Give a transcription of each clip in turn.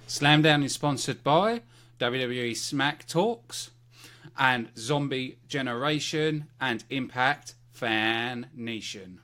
Slamdown is sponsored by WWE SmackTalks and Zombie Generation and Impact Fan Nation.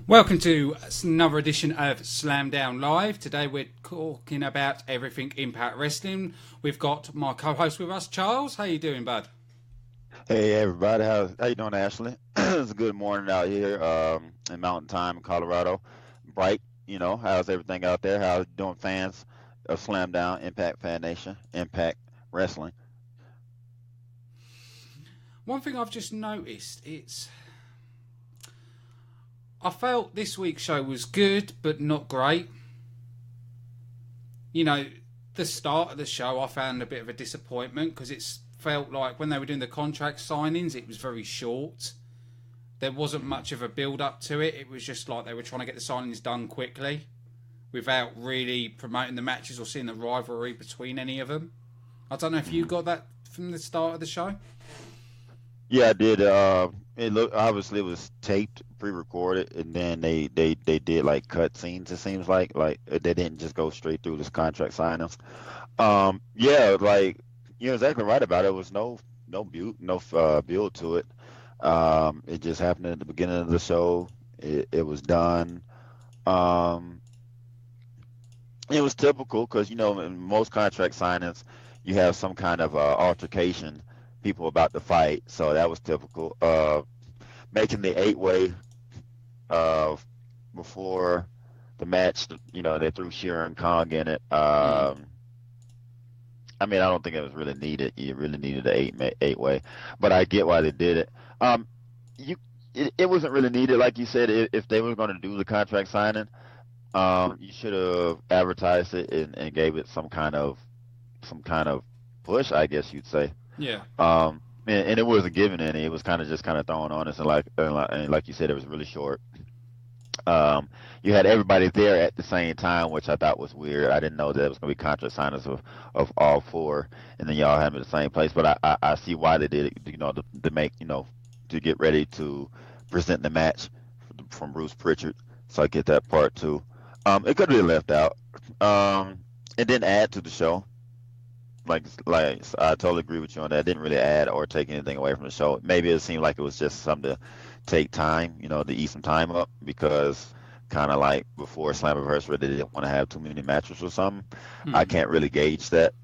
Welcome to another edition of Slamdown Live. Today we're talking about everything Impact Wrestling. We've got my co-host with us, Charles. How you doing, bud? Hey everybody, how you doing, Ashley? It's a good morning out here in Mountain Time in Colorado. Bright, how's everything out there? How's it doing, fans of Slamdown, Impact Fan Nation, Impact Wrestling? One thing I've just noticed, I felt this week's show was good, but not great. The start of the show I found a bit of a disappointment because it felt like when they were doing the contract signings, it was very short. There wasn't much of a build-up to it. It was just like they were trying to get the signings done quickly without really promoting the matches or seeing the rivalry between any of them. I don't know if you got that from the start of the show. Yeah, I did. Obviously it was taped, pre-recorded, and then they did like cut scenes. It seems like they didn't just go straight through this contract signings. Yeah, like you're exactly right about it. It was no build to it. It just happened at the beginning of the show. It was done. It was typical because in most contract signings you have some kind of altercation, people about to fight, so that was typical. Making the 8-way before the match, they threw Shearer and Kong in it. I don't think it was really needed. You really needed the 8-way, but I get why they did it. It wasn't really needed, like you said. If they were going to do the contract signing, you should have advertised it and gave it some kind of push, I guess you'd say. Yeah. And it wasn't given any. It was kind of thrown on us, and like you said, it was really short. You had everybody there at the same time, which I thought was weird. I didn't know that it was going to be contract signers of all four, and then y'all had them at the same place. But I see why they did it, to make, to get ready to present the match from Bruce Pritchard. So I get that part too. It could have been left out. It didn't add to the show. Like I totally agree with you on that. It didn't really add or take anything away from the show. Maybe it seemed like it was just something to take time, to eat some time up, because kind of like before Slammiversary, they didn't want to have too many matches or something. I can't really gauge that.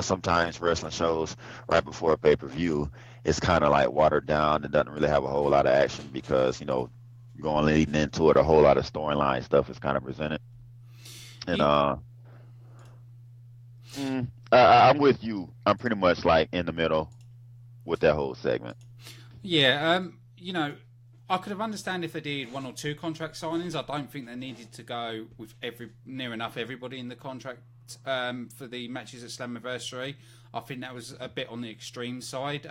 Sometimes wrestling shows right before a pay-per-view, it's kind of like watered down and doesn't really have a whole lot of action because, going leading into it, a whole lot of storyline stuff is kind of presented. And I'm with you. I'm pretty much like in the middle with that whole segment. Yeah, I could have understand if they did one or two contract signings. I don't think they needed to go with near enough everybody in the contract for the matches at Slammiversary. I think that was a bit on the extreme side.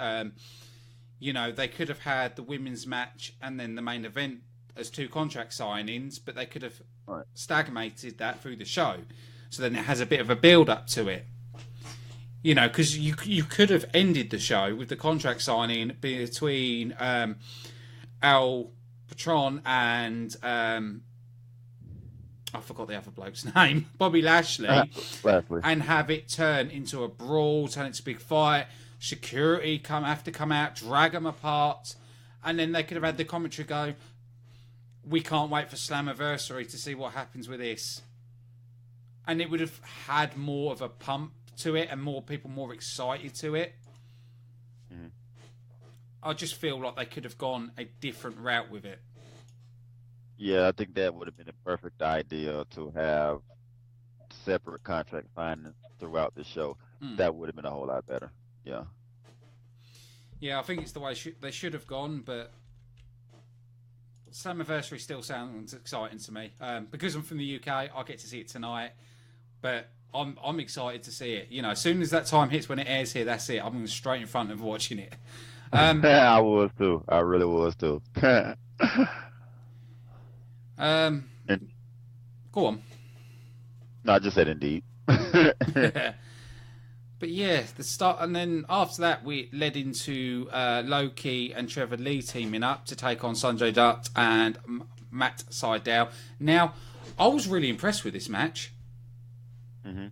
They could have had the women's match and then the main event as 2 contract signings, but they could have Right. stagnated that through the show. So then it has a bit of a build up to it. You know, because you could have ended the show with the contract signing between Al Patron and I forgot the other bloke's name, Bobby Lashley, and have it turn into a brawl, turn into a big fight. Security have to come out, drag them apart, and then they could have had the commentary go, "We can't wait for Slammiversary to see what happens with this," and it would have had more of a pump to it and more people more excited to it. Mm-hmm. I just feel like they could have gone a different route with it. Yeah, I think that would have been a perfect idea to have separate contract signings throughout the show. That would have been a whole lot better. Yeah. Yeah, I think it's the way they should have gone, but Slammiversary still sounds exciting to me. Because I'm from the UK, I get to see it tonight, but I'm excited to see it. You know, as soon as that time hits when it airs here, that's it. I'm straight in front of watching it. I was too. I really was too. Go on. No, I just said indeed. But yeah, the start, and then after that, we led into Low-Ki and Trevor Lee teaming up to take on Sanjay Dutt and Matt Sydal. Now, I was really impressed with this match. Mm-hmm.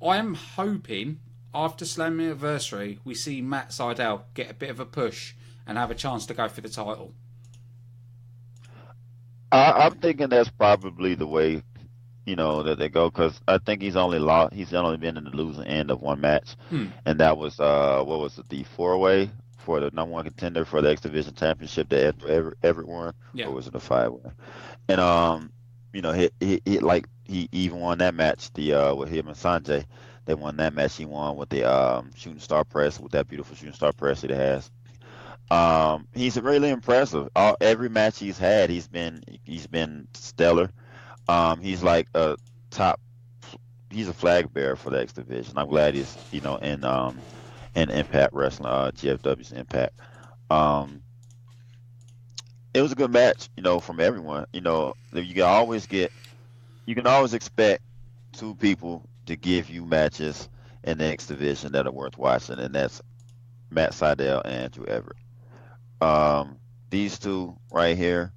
I am hoping after Slammiversary we see Matt Sydal get a bit of a push and have a chance to go for the title. I'm thinking that's probably the way, that they go, because I think he's only been in the losing end of one match, and that was what was it, the 4-way for the number 1 contender for the X Division Championship that Everett won, or was it a 5-way? And he even won that match. With him and Sanjay, they won that match. He won with the shooting star press, with that beautiful shooting star press that he has. He's really impressive. Every match he's had, he's been stellar. He's like he's a flag bearer for the X Division. I'm glad he's in Impact Wrestling, GFW's Impact. It was a good match, from everyone. You can always expect 2 people to give you matches in the X Division that are worth watching, and that's Matt Sydal and Andrew Everett. These 2 right here,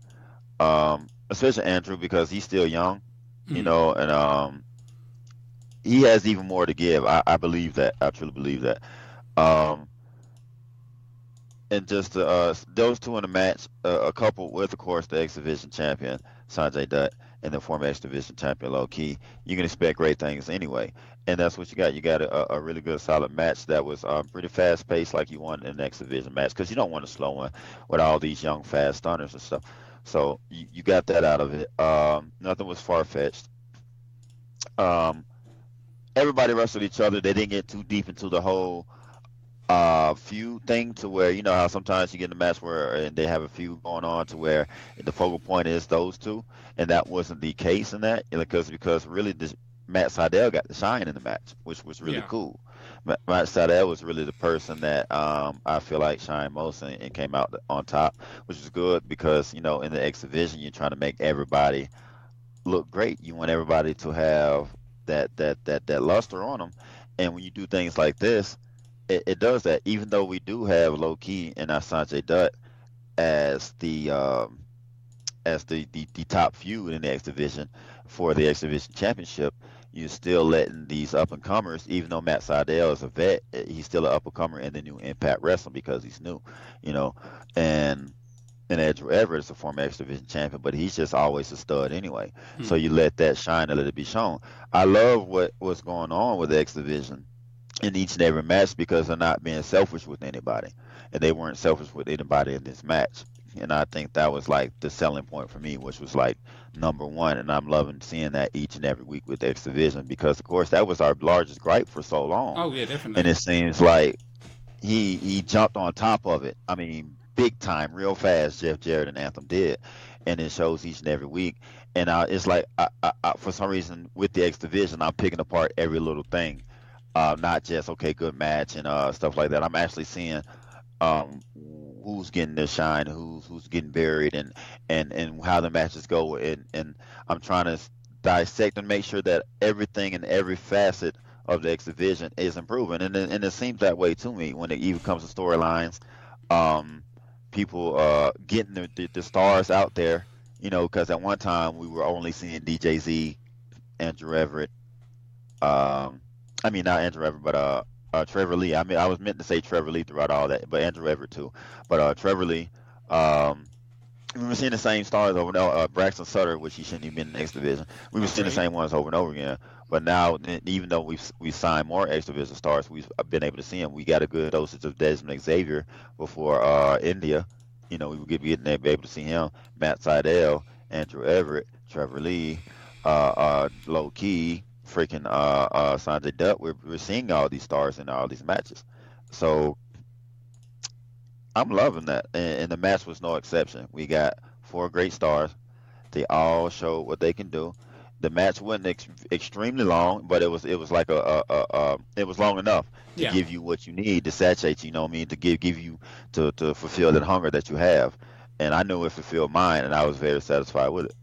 especially Andrew, because he's still young, and he has even more to give. I believe that. I truly believe that. And just those 2 in the match, a couple with, of course, the X Division champion Sanjay Dutt and the former X Division champion Low-Ki, you can expect great things anyway. And that's what you got. You got a really good, solid match that was pretty fast paced, like you want in the X Division match, because you don't want to slow one with all these young, fast stunners and stuff. So you got that out of it. Nothing was far fetched. Everybody wrestled each other. They didn't get too deep into the whole feud thing, to where how sometimes you get in a match where they have a feud going on to where the focal point is those 2, and that wasn't the case in that, because really Matt Sydal got the shine in the match, which was really cool. Matt Sydal was really the person that I feel like shined most and came out on top, which is good, because in the X Division you're trying to make everybody look great. You want everybody to have that luster on them, and when you do things like this, it does that. Even though we do have Low-Ki and Sanjay Dutt as the top feud in the X Division for the X Division Championship, you're still letting these up and comers, even though Matt Sydal is a vet, he's still an up and comer in the new Impact Wrestling because he's new, and Andrew Everett is a former X Division champion, but he's just always a stud anyway. So you let that shine and let it be shown. I love what's going on with the X Division in each and every match, because they're not being selfish with anybody, and they weren't selfish with anybody in this match. And I think that was like the selling point for me, which was like number 1. And I'm loving seeing that each and every week with the X Division, because of course that was our largest gripe for so long. Oh yeah, definitely. And it seems like he jumped on top of it. I mean, big time, real fast. Jeff Jarrett and Anthem did, and it shows each and every week. And it's like I for some reason with the X Division, I'm picking apart every little thing, not just good match and stuff like that. I'm actually seeing who's getting the shine, who's getting buried, and how the matches go, and I'm trying to dissect and make sure that everything and every facet of the X division is improving, and it seems that way to me when it even comes to storylines. Um, People getting the stars out there, because at one time we were only seeing DJZ, Andrew Everett. I mean, not Andrew Everett, but Trevor Lee. I mean, I was meant to say Trevor Lee throughout all that, but Andrew Everett too. But Trevor Lee, we were seeing the same stars over and over. Braxton Sutter, which he shouldn't even been in the X division. We were seeing the same ones over and over again. But now, even though we've signed more X division stars, we've been able to see them. We got a good dosage of Desmond Xavier before India. We would be able to see him. Matt Seidel, Andrew Everett, Trevor Lee, Low Key, freaking Sanjay Dutt. We're seeing all these stars in all these matches. So I'm loving that, and the match was no exception. We got 4 great stars. They all showed what they can do. The match wasn't extremely long, but it was like it was long enough to give you what you need to saturate you. You know what I mean? To give you to fulfill that hunger that you have. And I knew it fulfilled mine, and I was very satisfied with it.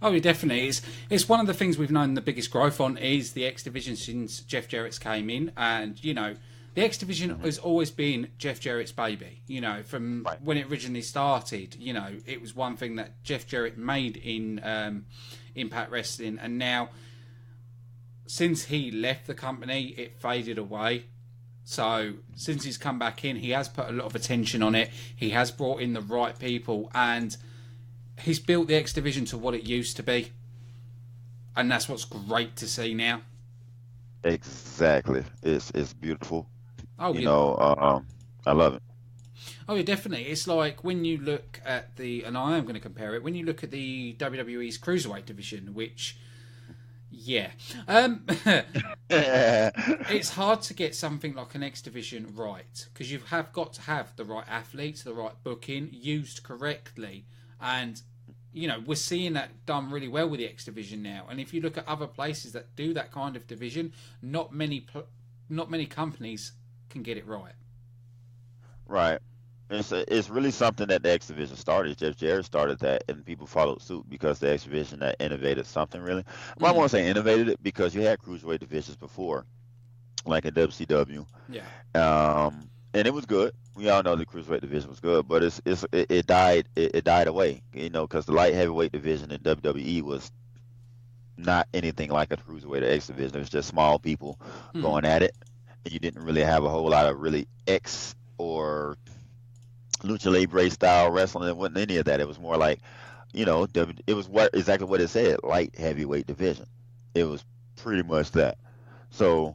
Oh, yeah, definitely. It's one of the things we've known the biggest growth on is the X Division since Jeff Jarrett's came in. And, the X Division has always been Jeff Jarrett's baby. From when it originally started, it was one thing that Jeff Jarrett made in Impact Wrestling. And now, since he left the company, it faded away. So, since he's come back in, he has put a lot of attention on it. He has brought in the right people, and he's built the X Division to what it used to be. And that's what's great to see now. Exactly. It's beautiful. Oh, I love it. Oh, yeah, definitely. It's like when you look at and I am going to compare it, when you look at the WWE's Cruiserweight division, which, it's hard to get something like an X division right, because you have got to have the right athletes, the right booking, used correctly, and we're seeing that done really well with the X division now. And if you look at other places that do that kind of division, not many companies can get it right. Right. It's really something that the X division started. Jeff Jarrett started that, and people followed suit because the X division that innovated something really. Well, I won't say innovated it because you had cruiserweight divisions before, like in WCW. Yeah. And it was good. We all know the cruiserweight division was good, but it died away. Because the light heavyweight division in WWE was not anything like a cruiserweight or X division. It was just small people going at it, and you didn't really have a whole lot of really X or lucha libre style wrestling. It wasn't any of that. It was more like, it was exactly what it said, light heavyweight division. It was pretty much that. So,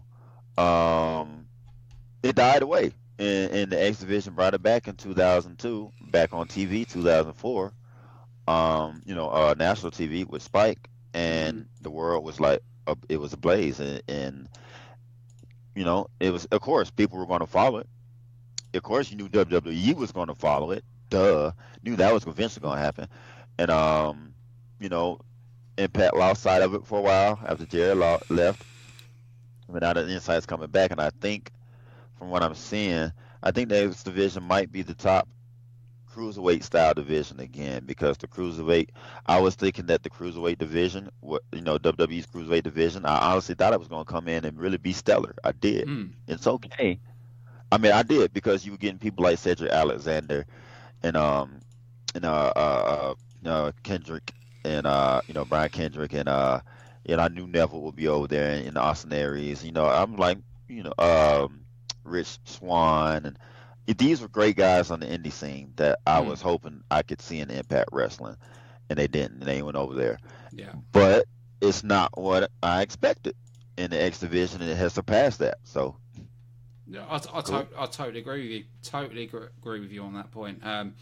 it died away, and the X division brought it back in 2002, back on TV, 2004. National TV with Spike, and the world was like, it was ablaze, and it was, of course, people were going to follow it. Of course, you knew WWE was going to follow it. Duh. Knew that was eventually going to happen. And, Impact lost sight of it for a while after Jerry left. But now the Insight's coming back, and I think, from what I'm seeing, I think the X division might be the top cruiserweight style division again, because the cruiserweight, I was thinking that the cruiserweight division, WWE's cruiserweight division, I honestly thought it was going to come in and really be stellar. I did. It's okay. I mean, I did, because you were getting people like Cedric Alexander and Kendrick and Brian Kendrick, and I knew Neville would be over there in the Austin Aries. I'm like, Rich Swann, and these were great guys on the indie scene that I was hoping I could see in Impact Wrestling, and they didn't. They went over there. Yeah. But it's not what I expected in the X division, and it has surpassed that. So. Yeah, I totally agree with you. Totally agree with you on that point. To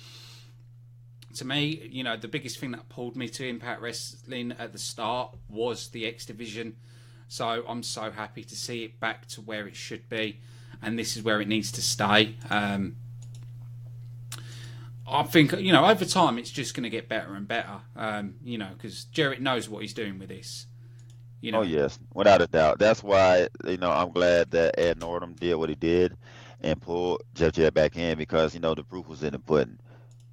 me, the biggest thing that pulled me to Impact Wrestling at the start was the X division. So I'm so happy to see it back to where it should be, and this is where it needs to stay. I think over time it's just going to get better and better. Because Jarrett knows what he's doing with this. Oh yes, without a doubt. That's why I'm glad that Ed Nordum did what he did, and pull Jeff Jarrett back in because the proof was in the pudding.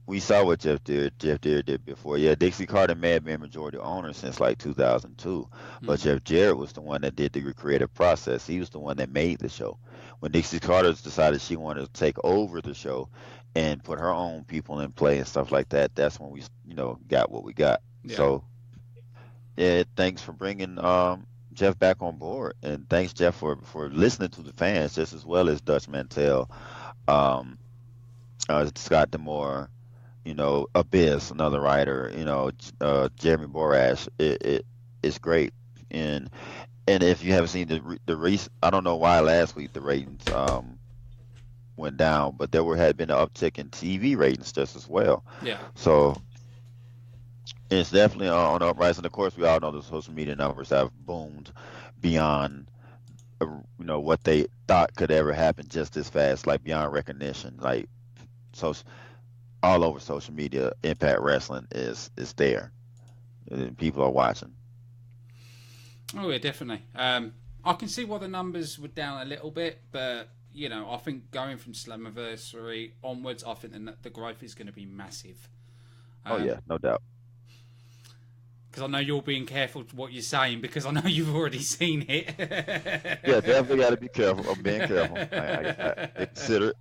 We saw what Jeff Jarrett did before. Yeah, Dixie Carter may have been majority owner since like 2002, but Jeff Jarrett was the one that did the creative process. He was the one that made the show. When Dixie Carter decided she wanted to take over the show and put her own people in play and stuff like that, that's when we, got what we got. Yeah. So, yeah, thanks for bringing Jeff back on board, and thanks Jeff for listening to the fans just as well as Dutch Mantell, Scott Demore. Abyss, another writer, Jeremy Borash. It's great, and if you haven't seen the recent, I don't know why last week the ratings went down, but had been an uptick in TV ratings just as well. Yeah. So it's definitely on the uprise, and of course we all know the social media numbers have boomed beyond what they thought could ever happen just this fast, like beyond recognition, like so. All over social media, Impact Wrestling is there. People are watching. Oh yeah, definitely. I can see why the numbers were down a little bit, but I think going from Slammiversary onwards, I think the growth is going to be massive. Oh yeah, no doubt. Because I know you're being careful to what you're saying, because I know you've already seen it. Yeah, definitely got to be careful. I'm being careful. I consider it.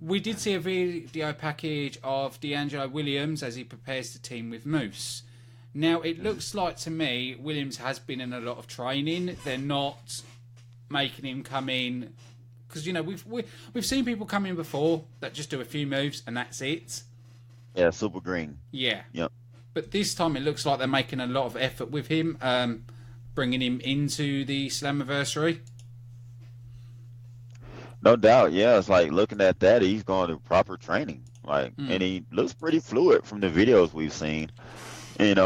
We did see a video package of D'Angelo Williams as he prepares to team with Moose. Now, it looks like to me Williams has been in a lot of training. They're not making him come in because we've seen people come in before that just do a few moves and that's it. Yeah, super green. Yeah. Yep. But this time it looks like they're making a lot of effort with him, bringing him into the Slammiversary. No doubt, yeah. It's like looking at that, he's going to proper training, and he looks pretty fluid from the videos we've seen, and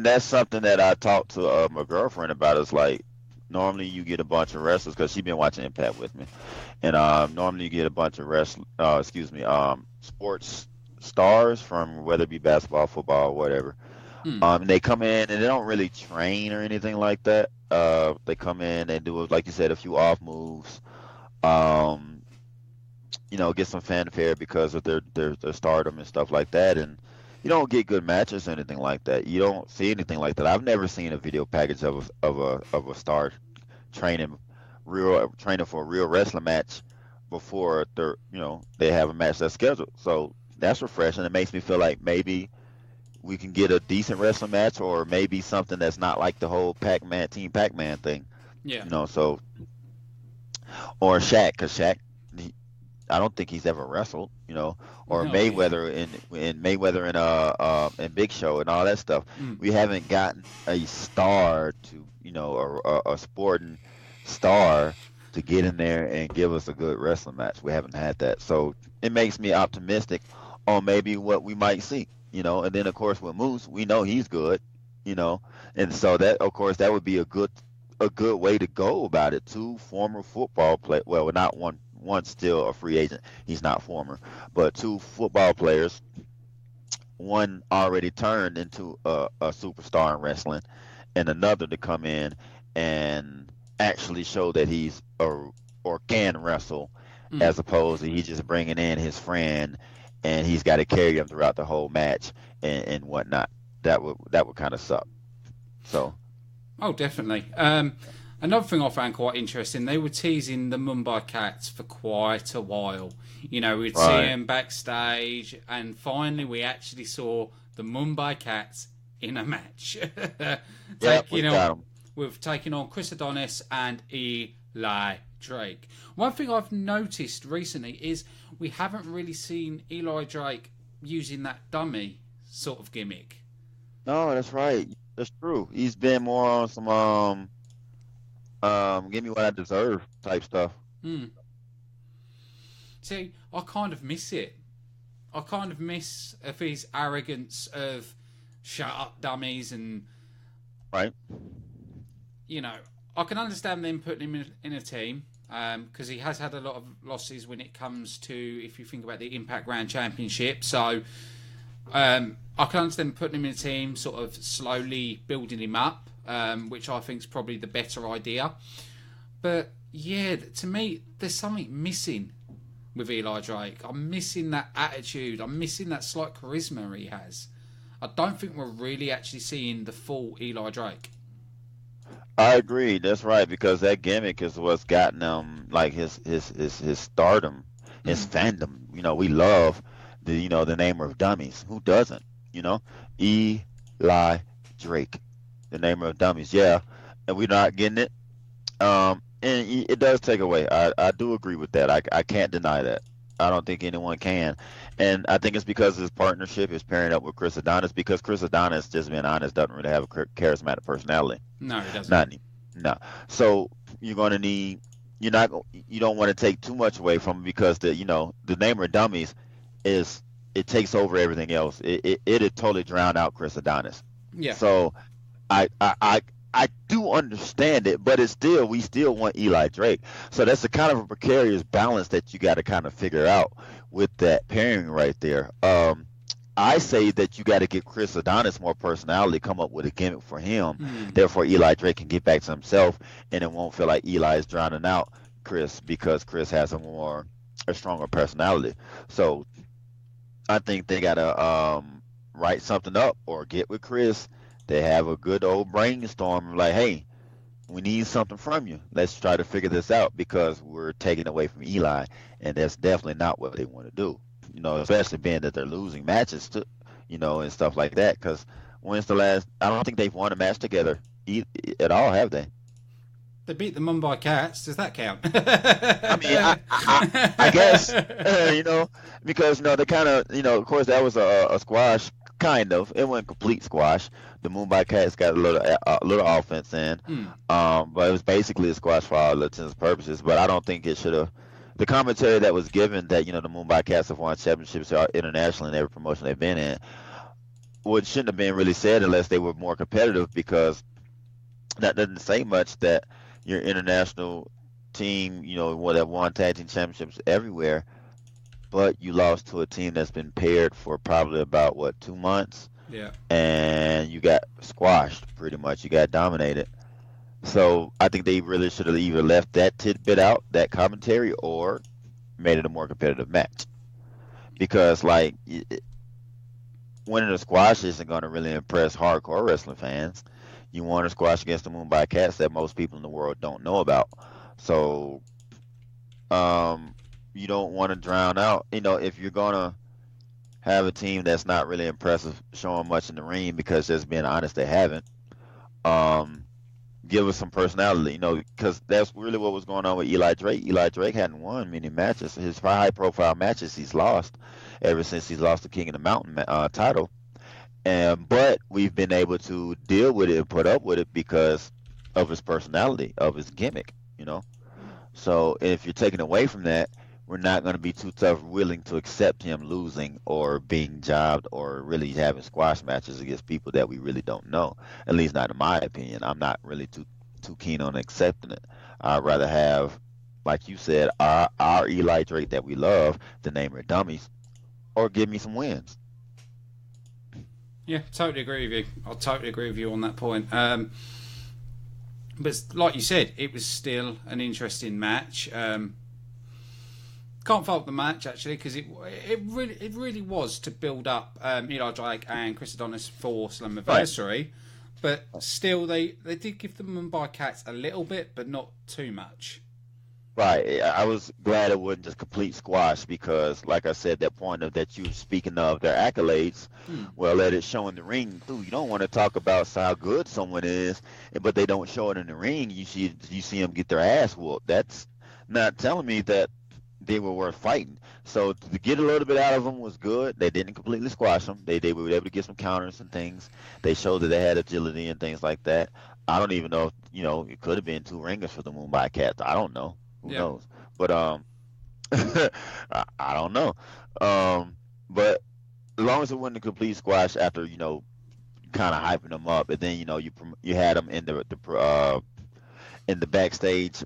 that's something that I talked to my girlfriend about. Is like normally you get a bunch of wrestlers because she's been watching Impact with me, and normally you get a bunch of sports stars from whether it be basketball, football, whatever. And they come in and they don't really train or anything like that. They come in and do, like you said, a few off moves. Get some fanfare because of their stardom and stuff like that, and you don't get good matches or anything like that. You don't see anything like that. I've never seen a video package of a star training for a real wrestling match before they have a match that's scheduled. So that's refreshing. It makes me feel like maybe we can get a decent wrestling match, or maybe something that's not like the whole Team Pac-Man thing. Yeah. Or Shaq, because Shaq, I don't think he's ever wrestled, or No, Mayweather and Big Show and all that stuff. We haven't gotten a star to, a sporting star to get in there and give us a good wrestling match. We haven't had that, so it makes me optimistic on maybe what we might see, And then of course with Moose, we know he's good, and so that of course that would be a good way to go about it. Two former football players, well, not one still a free agent. He's not former, but two football players. One already turned into a superstar in wrestling, and another to come in and actually show that he's or can wrestle, as opposed to he's just bringing in his friend and he's got to carry him throughout the whole match and whatnot. That would kind of suck. So. Oh, definitely. Another thing I found quite interesting, they were teasing the Mumbai Cats for quite a while. We'd see them backstage, and finally we actually saw the Mumbai Cats in a match. We've taken on Chris Adonis and Eli Drake. One thing I've noticed recently is we haven't really seen Eli Drake using that dummy sort of gimmick. No, that's right. That's true. He's been more on some give me what I deserve type stuff. See, I kind of miss it. I kind of miss of his arrogance of shut up dummies and right. I can understand them putting him in a team because he has had a lot of losses when it comes to, if you think about the Impact Grand Championship. So I can understand putting him in a team, sort of slowly building him up, which I think is probably the better idea. But Yeah, to me, there's something missing with Eli Drake. I'm missing that attitude. I'm missing that slight charisma he has. I don't think we're really actually seeing the full Eli Drake. I agree. That's right, because that gimmick is what's gotten him like his stardom, his fandom. We love the name of dummies. Who doesn't? You know, Eli Drake, the name of dummies. Yeah, and we're not getting it. And it does take away. I do agree with that. I can't deny that. I don't think anyone can. And I think it's because his partnership is pairing up with Chris Adonis, because Chris Adonis, just being honest, doesn't really have a charismatic personality. No, he doesn't. Not any, no. So you're going to need, you don't want to take too much away from him, because the name of dummies it takes over everything else. It totally drown out Chris Adonis. Yeah. So I do understand it, but we still want Eli Drake. So that's a kind of a precarious balance that you got to kind of figure out with that pairing right there. I say that you got to give Chris Adonis more personality, come up with a gimmick for him. Therefore, Eli Drake can get back to himself, and it won't feel like Eli is drowning out Chris, because Chris has a stronger personality. So I think they got to write something up or get with Chris. They have a good old brainstorm, like, hey, we need something from you. Let's try to figure this out, because we're taking away from Eli, and that's definitely not what they want to do. Especially being that they're losing matches to, and stuff like that. Because when's the last? I don't think they've won a match together at all, have they? They beat the Mumbai Cats. Does that count? I mean, I guess because they kind of of course that was a squash. Kind of. It wasn't complete squash. The Mumbai Cats got a little offense in, but it was basically a squash for all intents and purposes. But I don't think it should have. The commentary that was given that the Mumbai Cats have won championships internationally in every promotion they've been in, shouldn't have been really said unless they were more competitive, because that doesn't say much that your international team, that won tag team championships everywhere, but you lost to a team that's been paired for probably about 2 months. Yeah. And you got squashed pretty much. You got dominated. So I think they really should have either left that tidbit out, that commentary, or made it a more competitive match. Because winning a squash isn't going to really impress hardcore wrestling fans. You won a squash against the Mumbai Cats that most people in the world don't know about. So you don't want to drown out. If you're going to have a team that's not really impressive, showing much in the ring, because just being honest, they haven't. Give us some personality, because that's really what was going on with Eli Drake. Eli Drake hadn't won many matches. His high-profile matches he's lost ever since he's lost the King of the Mountain title. But we've been able to deal with it and put up with it because of his personality, of his gimmick, So if you're taking away from that, we're not going to be too tough willing to accept him losing or being jobbed or really having squash matches against people that we really don't know. At least not in my opinion. I'm not really too keen on accepting it. I'd rather have, like you said, our Eli Drake that we love, the name of dummies, or give me some wins. Yeah, totally agree with you. I'll totally agree with you on that point. But like you said, it was still an interesting match. Can't fault the match actually, because it really was to build up Eli Drake and Chris Adonis for Slammiversary, right. But still they did give the Mumbai Cats a little bit, but not too much. Right. I was glad it wasn't just complete squash, because, like I said, that point of that you were speaking of their accolades, well, let it show in the ring too. You don't want to talk about how good someone is, but they don't show it in the ring. You see them get their ass whooped. That's not telling me that they were worth fighting. So to get a little bit out of them was good. They didn't completely squash them. They were able to get some counters and things. They showed that they had agility and things like that. I don't even know if, it could have been 2 ringers for the Mumbai Cats. I don't know. Who knows? But I don't know. But as long as it wasn't a complete squash after, kind of hyping them up, and then you had them in the backstage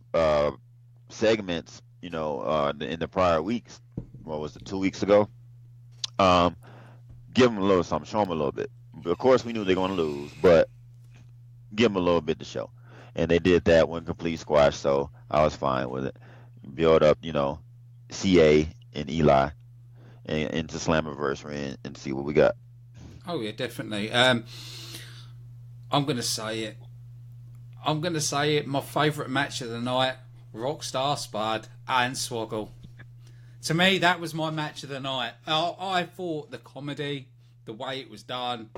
segments, in the prior weeks. What was it, 2 weeks ago? Give them a little something, show them a little bit. Of course, we knew they're going to lose, but give them a little bit to show. and they did that one complete squash, so I was fine with it. Build up, CA and Eli into Slammiversary and see what we got. Oh yeah, definitely. I'm gonna say it. I'm gonna say it. My favourite match of the night: Rockstar Spud and Swoggle. To me, that was my match of the night. I thought the comedy, the way it was done,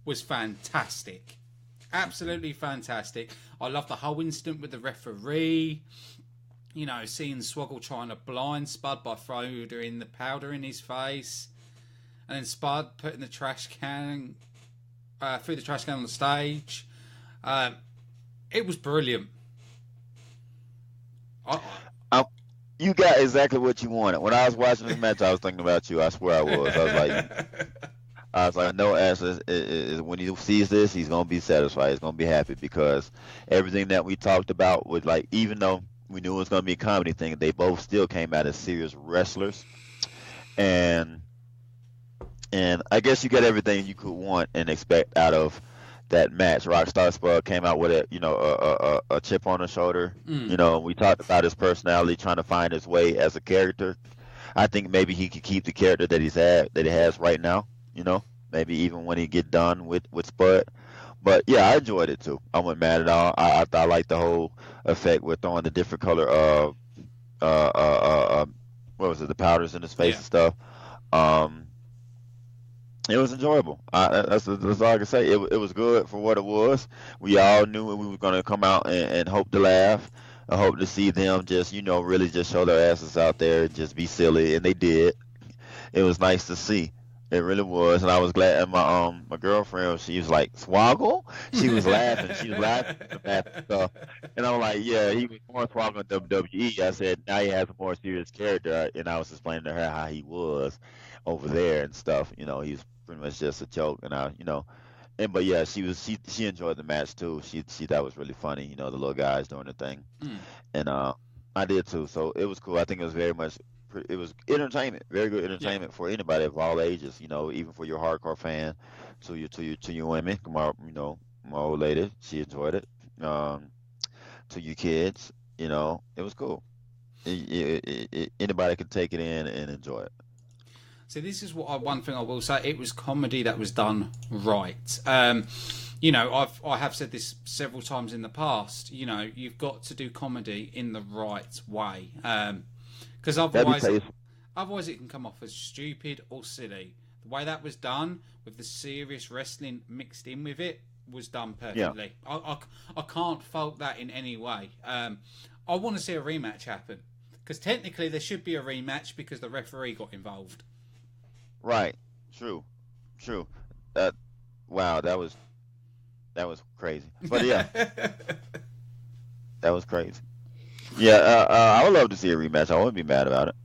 was fantastic. Absolutely fantastic. I love the whole incident with the referee. Seeing Swoggle trying to blind Spud by throwing the powder in his face. And then Spud putting the trash can through the trash can on the stage. It was brilliant. You got exactly what you wanted. When I was watching this match, I was thinking about you. I swear I was. I was like, no, Ash is when he sees this, he's gonna be satisfied. He's gonna be happy because everything that we talked about was like, even though we knew it was gonna be a comedy thing, they both still came out as serious wrestlers, and I guess you got everything you could want and expect out of that match. Rockstar Spud came out with a chip on his shoulder. We talked about his personality, trying to find his way as a character. I think maybe he could keep the character that he has right now. Maybe even when he get done with Spud. But yeah, I enjoyed it too. I wasn't mad at all. I liked the whole effect with throwing the different color what was it, the powders in his face and stuff. It was enjoyable. That's all I can say. It was good for what it was. We all knew we were going to come out and hope to laugh. I hope to see them just, really just show their asses out there and just be silly, and they did. It was nice to see. It really was, and I was glad. And my girlfriend, she was like, "Swoggle?" She was laughing. She was laughing at the stuff, and I'm like, "Yeah, he was more Swoggle in WWE." I said, "Now he has a more serious character," and I was explaining to her how he was over there and stuff. He's pretty much just a joke, but yeah, she enjoyed the match too. She thought it was really funny. The little guys doing the thing, and I did too. So it was cool. I think it was very much. It was entertainment, very good entertainment for anybody of all ages. Even for your hardcore fan, to your women, my old lady, she enjoyed it. To your kids, it was cool. Anybody can take it in and enjoy it. So this is one thing I will say. It was comedy that was done right. I have said this several times in the past. You've got to do comedy in the right way. Because otherwise it can come off as stupid or silly. The way that was done, with the serious wrestling mixed in with it, was done perfectly. Yeah. I can't fault that in any way. I want to see a rematch happen. Because technically there should be a rematch because the referee got involved. Right. True. Wow, that was crazy. But yeah. That was crazy. Yeah, I would love to see a rematch. I wouldn't be mad about it.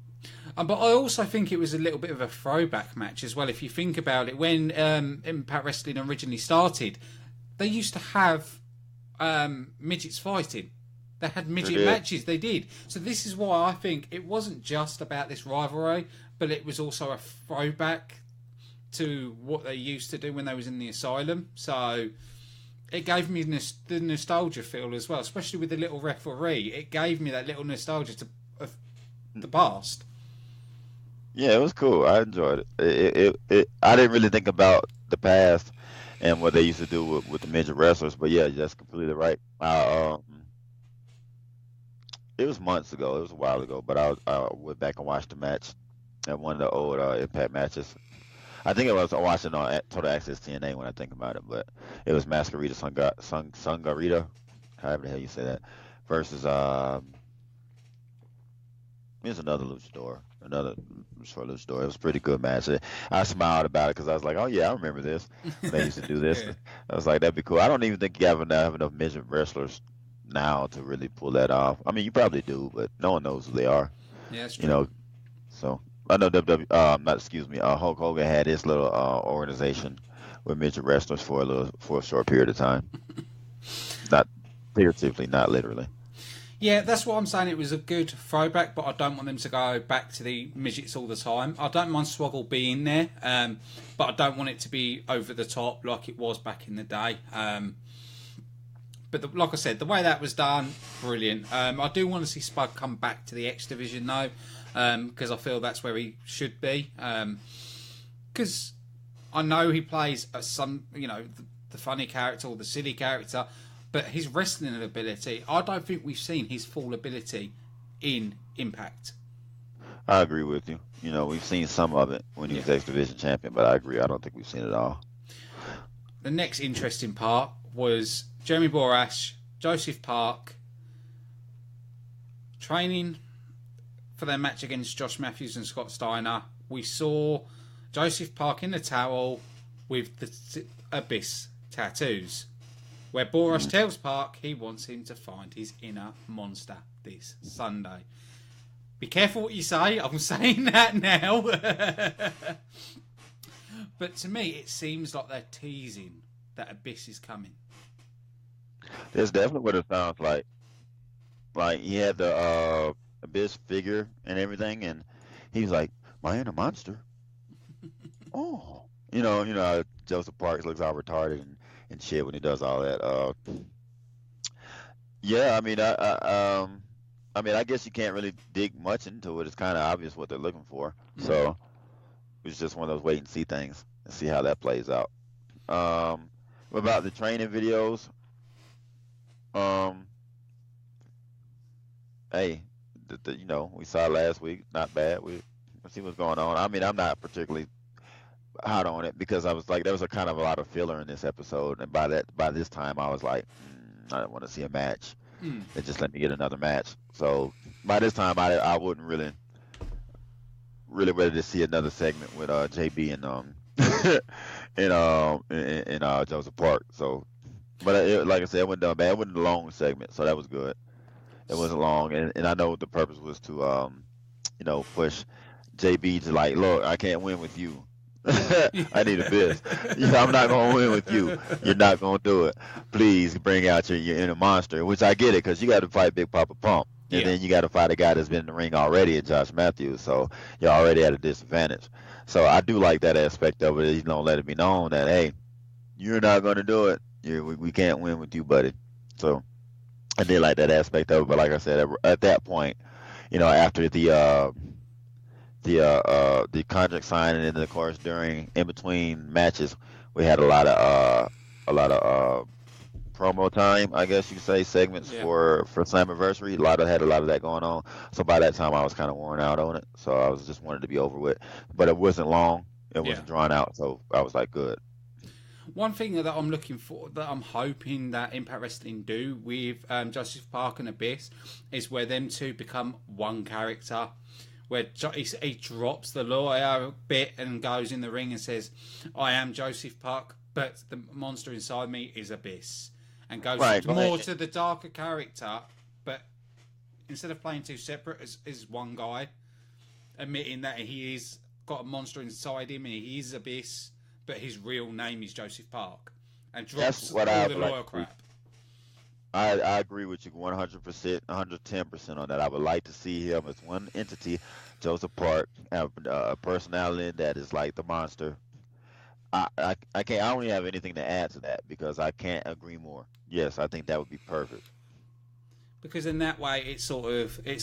But I also think it was a little bit of a throwback match as well. If you think about it, when Impact Wrestling originally started, they used to have midgets fighting. They had midget matches. They did. So this is why I think it wasn't just about this rivalry, but it was also a throwback to what they used to do when they was in the asylum. So it gave me the nostalgia feel as well, especially with the little referee. It gave me that little nostalgia of the past. Yeah, it was cool. I enjoyed it. I didn't really think about the past and what they used to do with the midget wrestlers, but yeah, that's completely right. It was months ago. It was a while ago, but I went back and watched the match at one of the old Impact matches. I think it was watching on Total Access TNA when I think about it, but it was Masquerita Sangarita, however the hell you say that, versus here's another luchador, another short luchador. It was a pretty good match. I smiled about it because I was like, oh yeah, I remember this. They used to do this. I was like, that'd be cool. I don't even think you have enough midget wrestlers now to really pull that off. I mean, you probably do, but no one knows who they are. Yeah, that's true. So I know Hulk Hogan had his little organization with midget wrestlers for a short period of time. Not figuratively, not literally. Yeah, that's what I'm saying. It was a good throwback, but I don't want them to go back to the midgets all the time. I don't mind Swoggle being there, but I don't want it to be over the top like it was back in the day. But But like I said, the way that was done, brilliant. I do want to see Spud come back to the X Division though, because I feel that's where he should be. Because I know he plays the funny character or the silly character, but his wrestling ability, I don't think we've seen his full ability in Impact. I agree with you. We've seen some of it when he was X Division champion, but I agree. I don't think we've seen it all. The next interesting part was Jeremy Borash, Joseph Park, training for their match against Josh Matthews and Scott Steiner. We saw Joseph Park in the towel with the Abyss tattoos, where Borash tells Park he wants him to find his inner monster this Sunday. Be careful what you say. I'm saying that now. But to me, it seems like they're teasing that Abyss is coming. That's definitely what it sounds like. Like, he had the Abyss figure and everything, and he's like, my inner monster? Oh. How Joseph Parks looks all retarded and shit when he does all that. Yeah, I guess you can't really dig much into it. It's kind of obvious what they're looking for. So it's just one of those wait and see things and see how that plays out. What about the training videos? Hey, we saw last week. Not bad. We'll see what's going on. I'm not particularly hot on it because I was like, there was a kind of a lot of filler in this episode, and by this time I was like, I don't want to see a match. They just let me get another match. So by this time, I wouldn't really ready to see another segment with JB and Joseph Park. So, but like I said, it wasn't done bad. It wasn't a long segment, so that was good. It wasn't long, and I know the purpose was to push JB to like, look, I can't win with you. I need Abyss. I'm not gonna win with you. You're not gonna do it. Please bring out your inner monster, which I get it, because you got to fight Big Papa Pump, and then you got to fight a guy that's been in the ring already, Josh Matthews. So you're already at a disadvantage. So I do like that aspect of it. Let it be known that, hey, you're not gonna do it. We can't win with you, buddy. So I did like that aspect of it. But like I said, at that point, after the contract signing, and of course in between matches, we had a lot of promo time, I guess you could say, segments for Slammiversary. Had a lot of that going on. So by that time, I was kind of worn out on it. So I was just wanted to be over with. But it wasn't long. It wasn't drawn out. So I was like, good. One thing that I'm looking for, that I'm hoping that Impact Wrestling do with Joseph Park and Abyss, is where them two become one character. Where he drops the lawyer bit and goes in the ring and says, I am Joseph Park, but the monster inside me is Abyss. And goes more to the darker character, but instead of playing two separate as one guy, admitting that he's got a monster inside him and he is Abyss, but his real name is Joseph Park. And drops all the lawyer crap. I agree with you 100%, 110% on that. I would like to see him as one entity, Joseph Park, have a personality that is like the monster. I can't. I don't even have anything to add to that because I can't agree more. Yes, I think that would be perfect. Because in that way, it's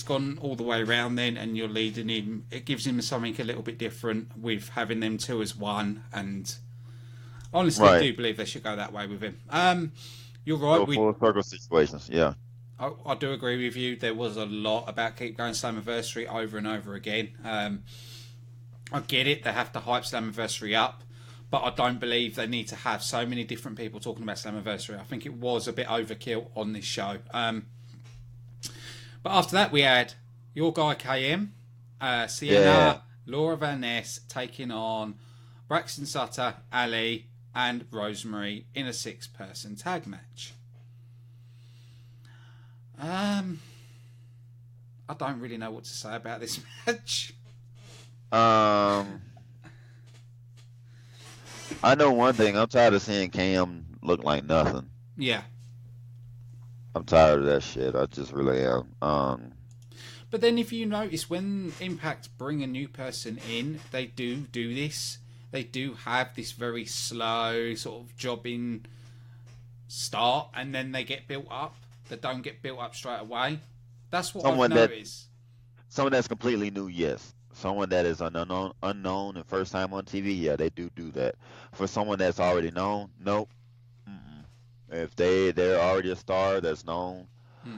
gone all the way around then, and you're leading him. It gives him something a little bit different with having them two as one. And honestly, I do believe they should go that way with him. You're right. Full circle situations, yeah. I do agree with you. There was a lot about Keep Going Slammiversary over and over again. I get it. They have to hype Slammiversary up. But I don't believe they need to have so many different people talking about Slammiversary. I think it was a bit overkill on this show. But after that, we had your guy KM, Sienna, Laura Van Ness taking on Braxton Sutter, Ali, and Rosemary in a 6-person tag match. I don't really know what to say about this match. I know one thing. I'm tired of seeing Cam look like nothing. Yeah. I'm tired of that shit. I just really am. But then if you notice, when Impact bring a new person in, they do this. They do have this very slow, sort of jobbing start and then they get built up. That don't get built up straight away. That's what Someone I've noticed. someone that's completely new, yes. Someone that is an unknown and first time on TV, yeah, they do that. For someone that's already known, nope. Mm-mm. If they're already a star that's known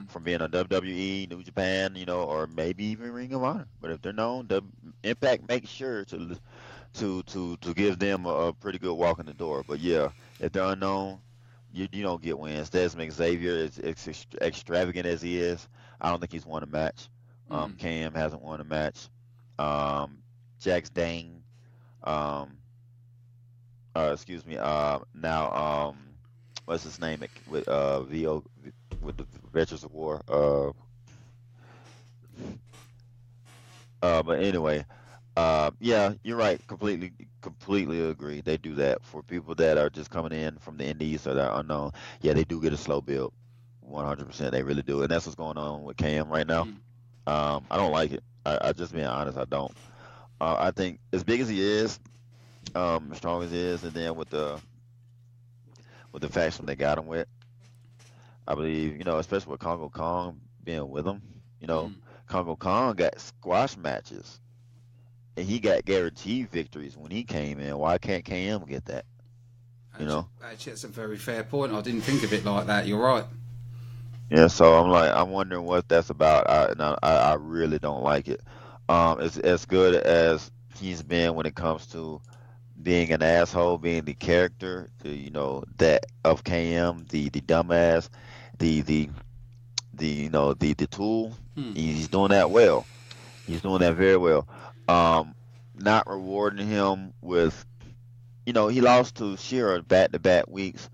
from being on WWE, New Japan, or maybe even Ring of Honor, but if they're known, the Impact makes sure to give them a pretty good walk in the door. But yeah, if they're unknown, you don't get wins. Desmond Xavier is extravagant as he is. I don't think he's won a match. Cam hasn't won a match. Jax Dane, excuse me. Now, what's his name with VO with the Veterans of War? But anyway, yeah, you're right. Completely agree. They do that for people that are just coming in from the Indies or that are unknown. Yeah, they do get a slow build. 100%, they really do, and that's what's going on with Cam right now. I don't like it. I just being honest, I don't. I think as big as he is, as strong as he is, and then with the faction they got him with, I believe, especially with Congo Kong being with him, Congo Kong got squash matches, and he got guaranteed victories when he came in. Why can't KM get that? Actually, that's a very fair point. I didn't think of it like that. You're right. Yeah, so I'm wondering what that's about. I really don't like it. It's as good as he's been when it comes to being an asshole, being the character, that of KM, the dumbass, the tool. He's doing that well. He's doing that very well. Not rewarding him with, he lost to Shira back-to-back weeks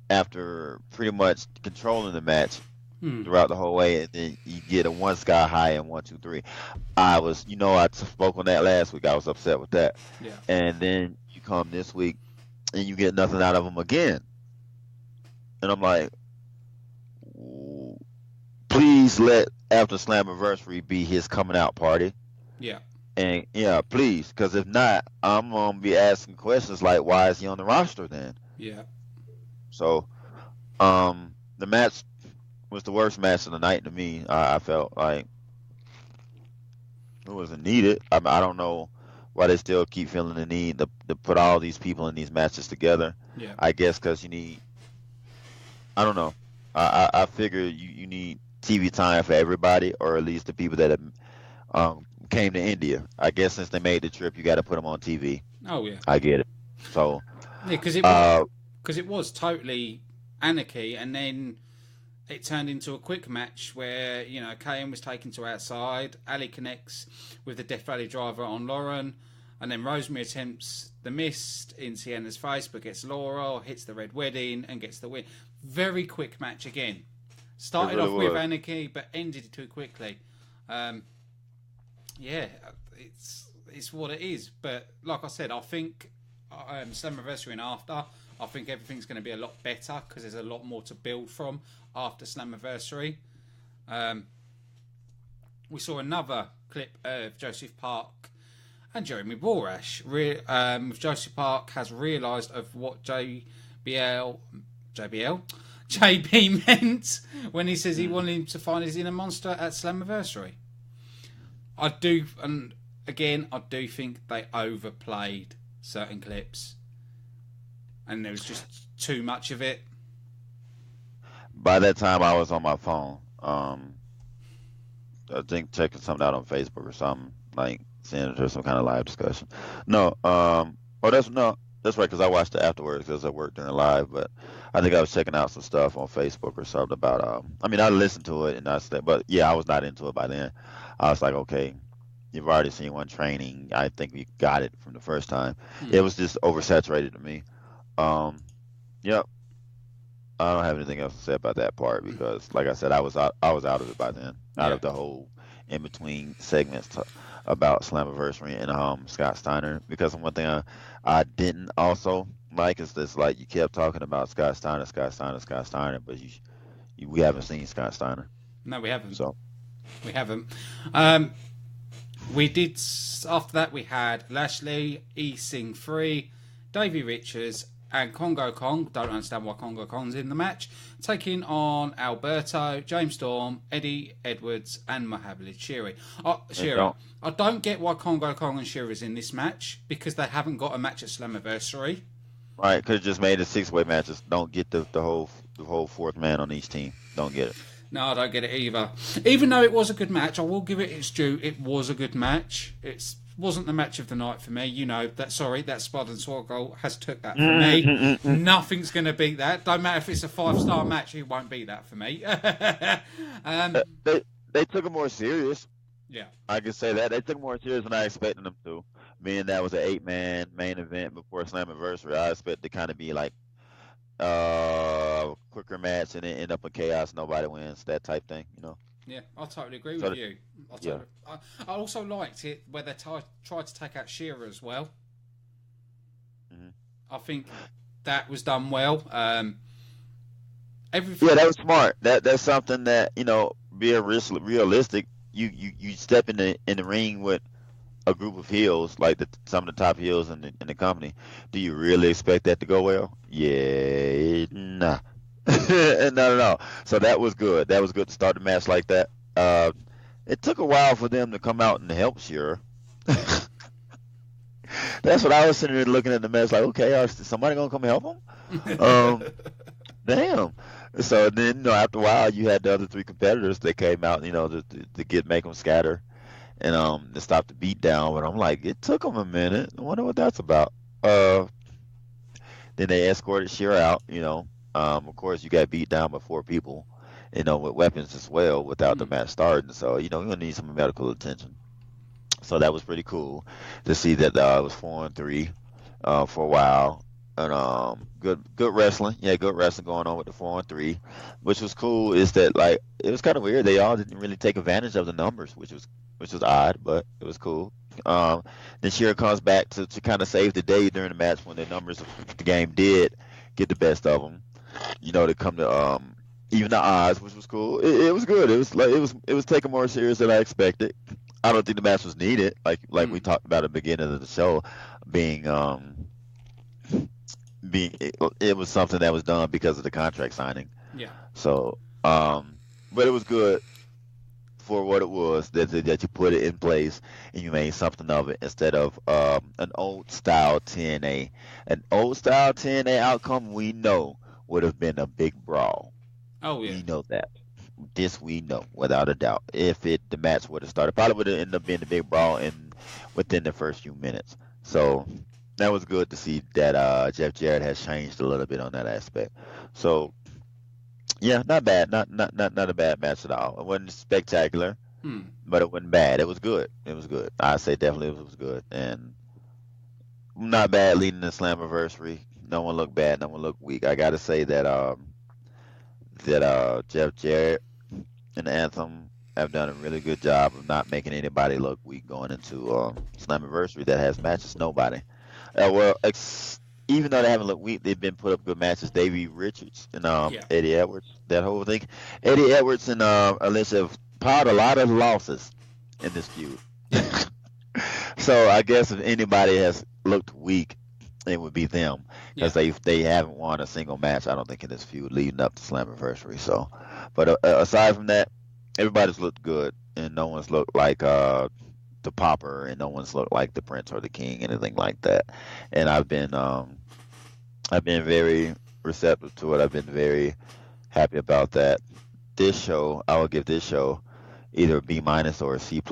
after pretty much controlling the match throughout the whole way, and then you get a one sky high and 1, 2, 3. I spoke on that last week. I was upset with that. Yeah. And then you come this week and you get nothing out of him again. And I'm like, please let after Slammiversary be his coming out party. Yeah. And yeah, please, because if not, I'm gonna be asking questions like, why is he on the roster then? Yeah. So, the match was the worst match of the night to me. I felt like it wasn't needed. I don't know why they still keep feeling the need to put all these people in these matches together. Yeah. I guess because you need, I don't know. I figure you need TV time for everybody, or at least the people that have, came to India. I guess since they made the trip, you got to put them on TV. Oh yeah. I get it. So yeah, because it was totally anarchy, and then it turned into a quick match where KM was taken to outside. Ali connects with the Death Valley driver on Lauren, and then Rosemary attempts the mist in Sienna's face, but gets Laura, hits the Red Wedding, and gets the win. Very quick match again. Started off with anarchy, but ended too quickly. Yeah, it's what it is. But like I said, I think Slammiversary and after, I think everything's going to be a lot better because there's a lot more to build from after Slammiversary. We saw another clip of Joseph Park and Jeremy Borash. Joseph Park has realised of what JB meant when he says he wanted him to find his inner monster at Slammiversary. I do think they overplayed certain clips, and there was just too much of it. By that time, I was on my phone. I think checking something out on Facebook or something, like seeing if there's some kind of live discussion. No, that's right, because I watched it afterwards because I worked during live. But I think I was checking out some stuff on Facebook or something about. I listened to it and I said, but yeah, I was not into it by then. I was like, okay, you've already seen one training. I think we got it from the first time. It was just oversaturated to me. Yep. I don't have anything else to say about that part because, like I said, I was out of it by then. Out of the whole in between segments about Slammiversary and Scott Steiner. Because one thing I didn't also like is this, like, you kept talking about Scott Steiner, but we haven't seen Scott Steiner. No, we haven't. So we haven't. We did after that. We had Lashley, E Sing 3, Davey Richards, and Congo Kong, don't understand why Congo Kong's in the match, taking on Alberto, James Storm, Eddie Edwards, and Mohamed Shiri. I don't get why Congo Kong and Shira's in this match, because they haven't got a match at Slammiversary. Right, could have just made it 6-way matches. Don't get the whole fourth man on each team. Don't get it. No, I don't get it either. Even though it was a good match, I will give it its due. It was a good match. It wasn't the match of the night for me. You know, that Spud and Sword goal has took that for me. Nothing's going to beat that. Don't matter if it's a 5-star match, it won't beat that for me. They took it more serious. Yeah. I can say that. They took it more serious than I expected them to. Being that was an 8-man main event before Slammiversary, I expect to kind of be like quicker match and then end up in chaos, nobody wins, that type thing, you know. Yeah, I totally agree with you. I also liked it where they tried to take out Shearer as well. Mm-hmm. I think that was done well. Everything. Yeah, that was smart. That's something that, you know, being realistic. You step in the ring with a group of heels, like some of the top heels in the company. Do you really expect that to go well? Yeah, nah. No. So that was good. That was good to start the match like that. It took a while for them to come out and help Shearer. That's what I was sitting there looking at the match like, okay, is somebody gonna come help him? Damn. So then, you know, after a while, you had the other 3 competitors that came out, you know, to make them scatter and to stop the beat down. But I'm like, it took them a minute. I wonder what that's about. Then they escorted Shearer out, you know. Of course, you got beat down by 4 people, you know, with weapons as well without the match starting. So, you know, you're going to need some medical attention. So that was pretty cool to see that it was 4-3 for a while. And good wrestling. Yeah, good wrestling going on with the 4-3. Which was cool is that, like, it was kind of weird. They all didn't really take advantage of the numbers, which was odd, but it was cool. Then Shearer comes back to kind of save the day during the match when the numbers of the game did get the best of them. You know, to come to even the odds, which was cool. It was good. It was taken more serious than I expected. I don't think the match was needed, like we talked about at the beginning of the show, it was something that was done because of the contract signing. Yeah. So, but it was good for what it was that you put it in place and you made something of it instead of an old style TNA. An old style TNA outcome we know would have been a big brawl. Oh yeah. We know that. This we know without a doubt. If the match would have started, probably would have ended up being a big brawl within the first few minutes. So that was good to see that Jeff Jarrett has changed a little bit on that aspect. So yeah, not bad. Not a bad match at all. It wasn't spectacular, but it wasn't bad. It was good. It was good. I say definitely it was good, and not bad leading the Slammiversary. No one looked bad. No one looked weak. I got to say that Jeff Jarrett and Anthem have done a really good job of not making anybody look weak going into Slammiversary that has matches. Nobody. Even though they haven't looked weak, they've been put up good matches. Davey Richards and Eddie Edwards, that whole thing. Eddie Edwards and Alicia have piled a lot of losses in this feud. So I guess if anybody has looked weak, it would be them because they haven't won a single match, I don't think, in this feud leading up to Slammiversary. So, but aside from that, everybody's looked good, and no one's looked like the Popper, and no one's looked like the Prince or the King, anything like that. And I've been very receptive to it. I've been very happy about that. This show, I will give this show either a B- or a C+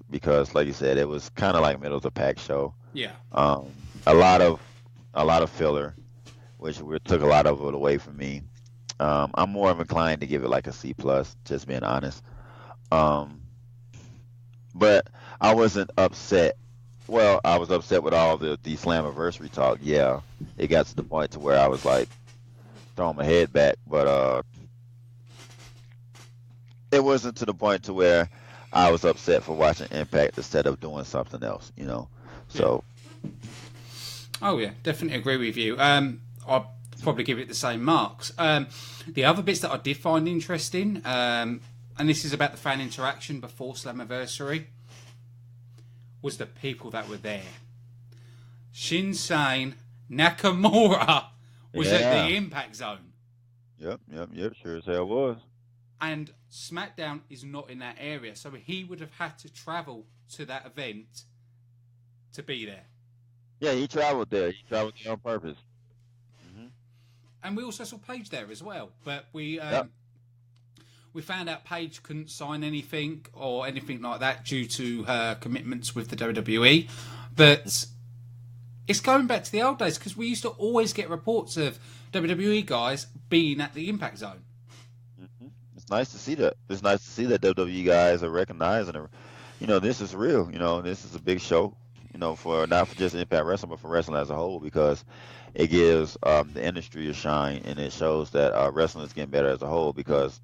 because, like you said, it was kind of like middle of the pack show. Yeah. A lot of filler, which took a lot of it away from me. I'm more inclined to give it like a C+, just being honest. But I wasn't upset. Well, I was upset with all the Slammiversary talk. Yeah, it got to the point to where I was like throwing my head back, but it wasn't to the point to where I was upset for watching Impact instead of doing something else, you know. So. Oh yeah, definitely agree with you. I'll probably give it the same marks. The other bits that I did find interesting, and this is about the fan interaction before Slammiversary, was the people that were there. Shinsei Nakamura was at Yeah. the Impact Zone. Yep. Sure as hell was. And SmackDown is not in that area, so he would have had to travel to that event to be there. Yeah, he traveled there. He traveled there on purpose. Mm-hmm. And we also saw Paige there as well, but we found out Paige couldn't sign anything or anything like that due to her commitments with the WWE. But it's going back to the old days, because we used to always get reports of WWE guys being at the Impact Zone. Mm-hmm. It's nice to see that. It's nice to see that WWE guys are recognizing, this is real. This is a big show. For not for just Impact Wrestling, but for wrestling as a whole, because it gives the industry a shine, and it shows that wrestling is getting better as a whole. Because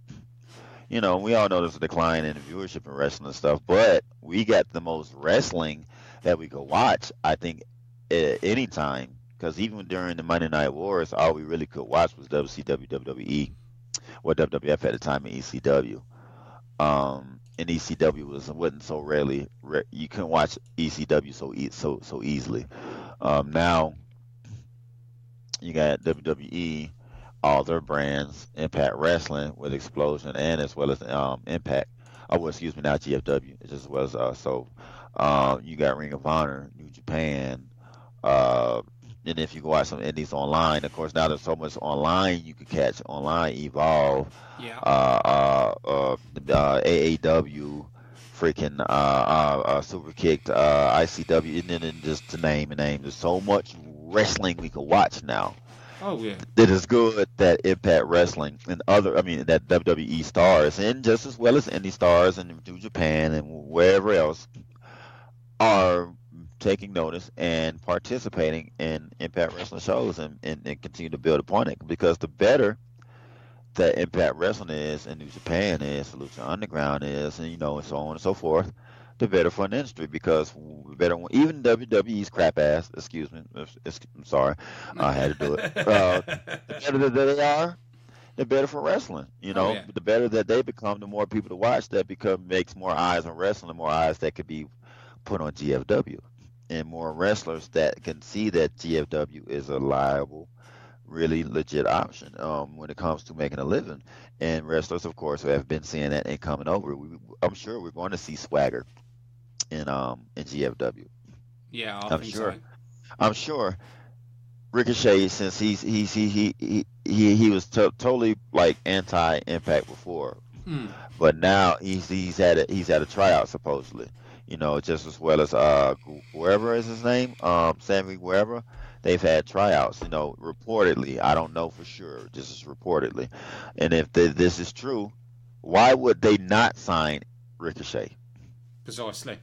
we all know there's a decline in viewership in wrestling and stuff, but we got the most wrestling that we could watch, I think, at any time. Because even during the Monday Night Wars, all we really could watch was WCW, WWE, or WWF at the time, and ECW. And ECW wasn't so rarely. You couldn't watch ECW so easily. Now you got WWE, all their brands, Impact Wrestling with Explosion, and as well as Impact. Oh, well, excuse me, not GFW, as well as you got Ring of Honor, New Japan, and if you go watch some indies online, of course, now there's so much online you can catch online. Evolve, AAW, freaking Super Kicked, ICW, and then just to name a name. There's so much wrestling we can watch now. Oh yeah. It is good that Impact Wrestling and that WWE stars, and just as well as indie stars and New Japan and wherever else, are taking notice and participating in Impact Wrestling shows and continue to build upon it, because the better that Impact Wrestling is and New Japan is, Lucha Underground is, and and so on and so forth, the better for an industry, because even WWE's crap ass, excuse me, I'm sorry, I had to do it. The better that they are, the better for wrestling. The better that they become, the more people to watch that makes more eyes on wrestling, more eyes that could be put on GFW, and more wrestlers that can see that GFW is a liable, really legit option when it comes to making a living. And wrestlers, of course, have been seeing that and coming over. I'm sure we're going to see swagger in GFW. Yeah, I'm sure. So. I'm sure Ricochet, since he was totally like anti-Impact before, but now he's at a tryout supposedly. Just as well as wherever is his name, Sammy Guevara, they've had tryouts. Reportedly, I don't know for sure, just reportedly. And if this is true, why would they not sign Ricochet? Precisely.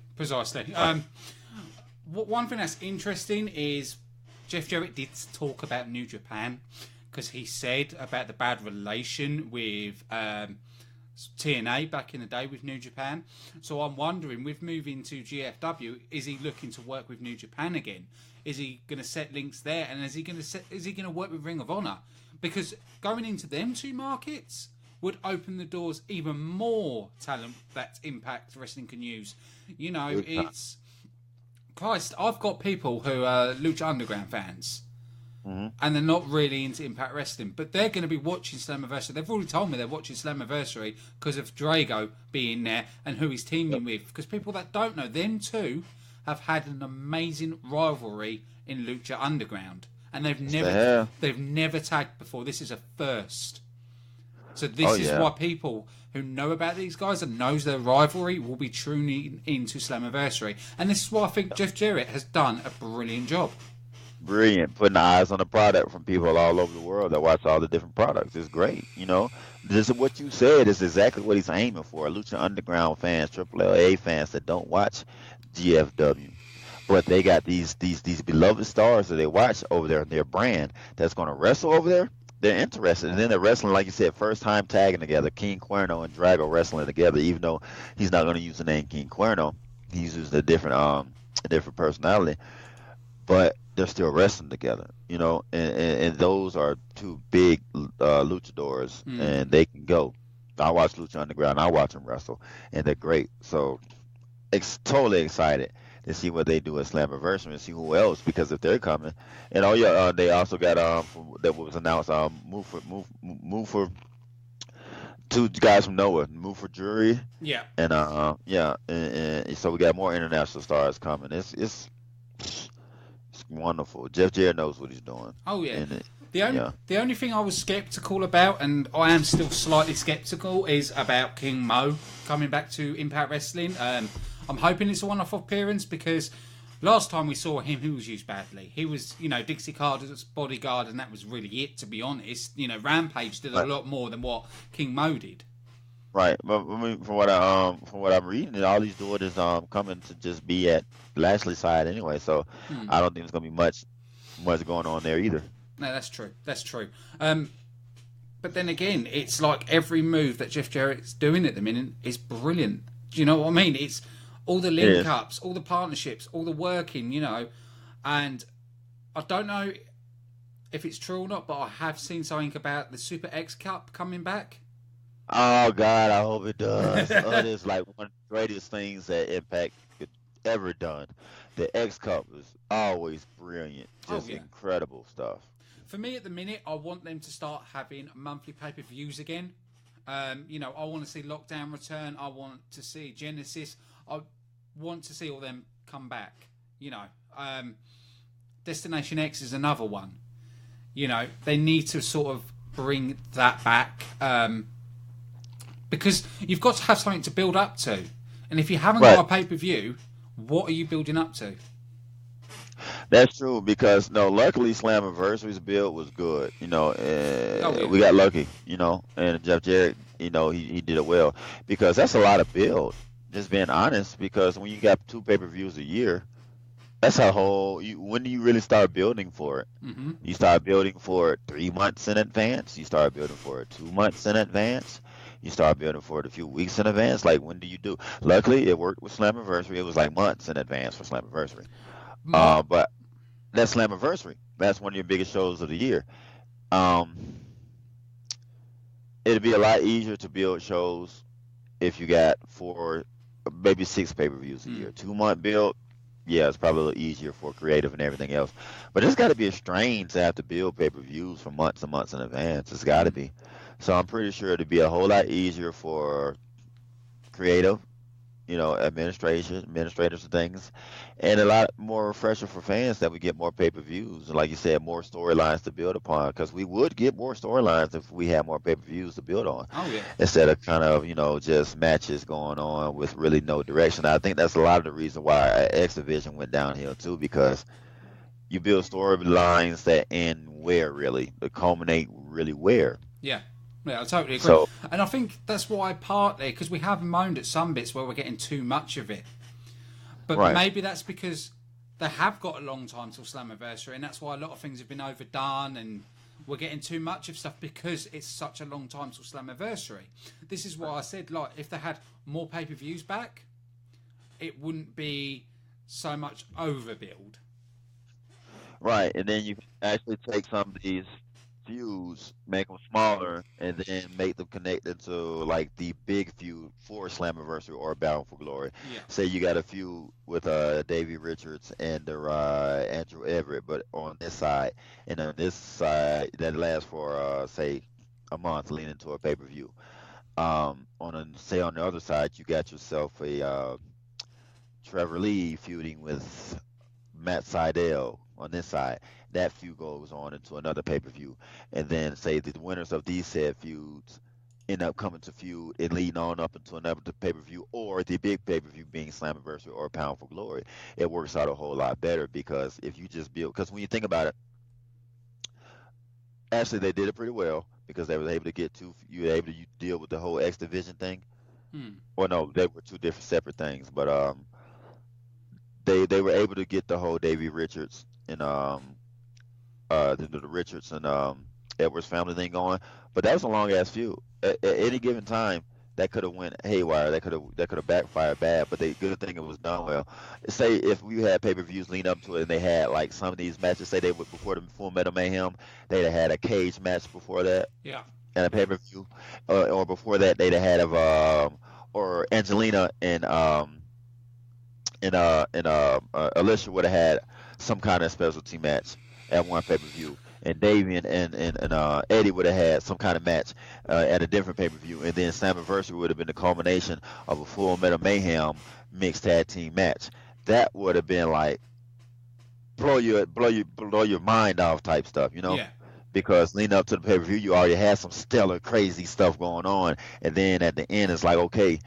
One thing that's interesting is Jeff Jarrett did talk about New Japan, because he said about the bad relation with TNA back in the day with New Japan. So I'm wondering, with moving to GFW, is he looking to work with New Japan again? Is he going to set links there, and is he going to work with Ring of Honor? Because going into them two markets would open the doors even more talent that Impact Wrestling can use. It's Christ. I've got people who are Lucha Underground fans. Mm-hmm. And they're not really into Impact Wrestling, but they're going to be watching Slammiversary. They've already told me they're watching Slammiversary because of Drago being there and who he's teaming with. Because people that don't know, them two have had an amazing rivalry in Lucha Underground, and they've never tagged before. This is a first. So this is why people who know about these guys and knows their rivalry will be tuning into Slammiversary. And this is why I think Jeff Jarrett has done a brilliant job. Brilliant, putting eyes on the product from people all over the world that watch all the different products. It's great. This is what you said is exactly what he's aiming for. Lucha Underground fans, AAA fans that don't watch GFW, but they got these beloved stars that they watch over there in their brand that's going to wrestle over there. They're interested, and then they're wrestling, like you said, first time tagging together. King Cuerno and Drago wrestling together, even though he's not going to use the name King Cuerno. He uses a different personality, but they're still wrestling together, and those are two big luchadors, and they can go. I watch Lucha Underground, I watch them wrestle, and they're great. So totally excited and see what they do at Slammiversary and see who else, because if they're coming, and oh yeah, they also got that was announced move for two guys from Noah, move for Jury, Yeah. and yeah, and so we got more international stars coming. It's wonderful. Jeff Jarrett knows what he's doing. Oh yeah. And The only thing I was skeptical about, and I am still slightly skeptical, is about King Mo coming back to Impact Wrestling. I'm hoping it's a one-off appearance, because last time we saw him, he was used badly. He was, Dixie Carter's bodyguard, and that was really it, to be honest. Rampage did a lot more than what King Mo did. Right, but I mean, from what I'm reading, all these daughters coming to just be at Lashley's side anyway. So I don't think there's gonna be much going on there either. No, that's true. That's true. But then again, it's like every move that Jeff Jarrett's doing at the minute is brilliant. Do you know what I mean? It's all the link-ups, all the partnerships, all the working, And I don't know if it's true or not, but I have seen something about the Super X Cup coming back. Oh God, I hope it does. It is like one of the greatest things that Impact could ever done. The X Cup is always brilliant, just incredible stuff. For me, at the minute, I want them to start having monthly pay-per-views again. I want to see Lockdown return. I want to see Genesis. I want to see all them come back. Destination X is another one. They need to sort of bring that back. Because you've got to have something to build up to. And if you haven't got a pay-per-view, what are you building up to? That's true, because luckily Slammiversary's build was good. We got lucky, and Jeff Jarrett, he did it well, because that's a lot of build. Just being honest, because when you got 2 pay-per-views a year, that's a whole. When do you really start building for it? Mm-hmm. You start building for it 3 months in advance. You start building for it 2 months in advance. You start building for it a few weeks in advance. Like, when do you do? Luckily, it worked with Slammiversary. It was like months in advance for Slammiversary. But that's Slammiversary. That's one of your biggest shows of the year. It'd be a lot easier to build shows if you got 4, maybe 6 pay-per-views a year. 2-month build, it's probably a little easier for creative and everything else. But it's got to be a strain to have to build pay-per-views for months and months in advance. It's got to be. So I'm pretty sure it'd be a whole lot easier for creative, administrators and things, and a lot more refresher for fans that we get more pay-per-views. And like you said, more storylines to build upon, because we would get more storylines if we had more pay-per-views to build on. Oh, yeah. Instead of kind of, just matches going on with really no direction. I think that's a lot of the reason why X Division went downhill too, because you build storylines that end where, really, that culminate really where. Yeah. Yeah, I totally agree. And I think that's why partly, because we have moaned at some bits where we're getting too much of it. But maybe that's because they have got a long time till Slammiversary, and that's why a lot of things have been overdone, and we're getting too much of stuff because it's such a long time till Slammiversary. This is why I said, like, if they had more pay-per-views back, it wouldn't be so much overbuild. Right, and then you can actually take some of these feuds, make them smaller, and then make them connected to like the big feud for Slammiversary or Bound for Glory. Yeah. Say you got a feud with Davey Richards and Andrew Everett, but on this side, and on this side that lasts for say a month, leading to a pay-per-view. On the other side, you got yourself a Trevor Lee feuding with Matt Sydal on this side. That feud goes on into another pay-per-view, and then say the winners of these said feuds end up coming to feud and leading on up into another pay-per-view, or the big pay-per-view being Slammiversary or Pound for Glory. It works out a whole lot better, because if you just build, because when you think about it, actually they did it pretty well, because they were able to get you were able to deal with the whole X Division thing. Well, no, they were 2 different separate things, but they were able to get the whole Davey Richards and the Richards and Edwards family thing going, but that was a long ass feud. At any given time, that could have went haywire. That could have backfired bad. But the good thing it was done well. Say if we had pay-per-views lean up to it, and they had like some of these matches. Say they would before the Full Metal Mayhem, they'd have had a cage match before that. Yeah. And a pay-per-view, or before that they'd have had or Angelina and Alicia would have had some kind of specialty match at one pay-per-view, and Davey and Eddie would have had some kind of match at a different pay-per-view, and then Slammiversary would have been the culmination of a Full Metal Mayhem mixed tag team match. That would have been like blow your mind off type stuff, you know? Yeah. Because leading up to the pay-per-view, you already had some stellar, crazy stuff going on, and then at the end, it's like, okay,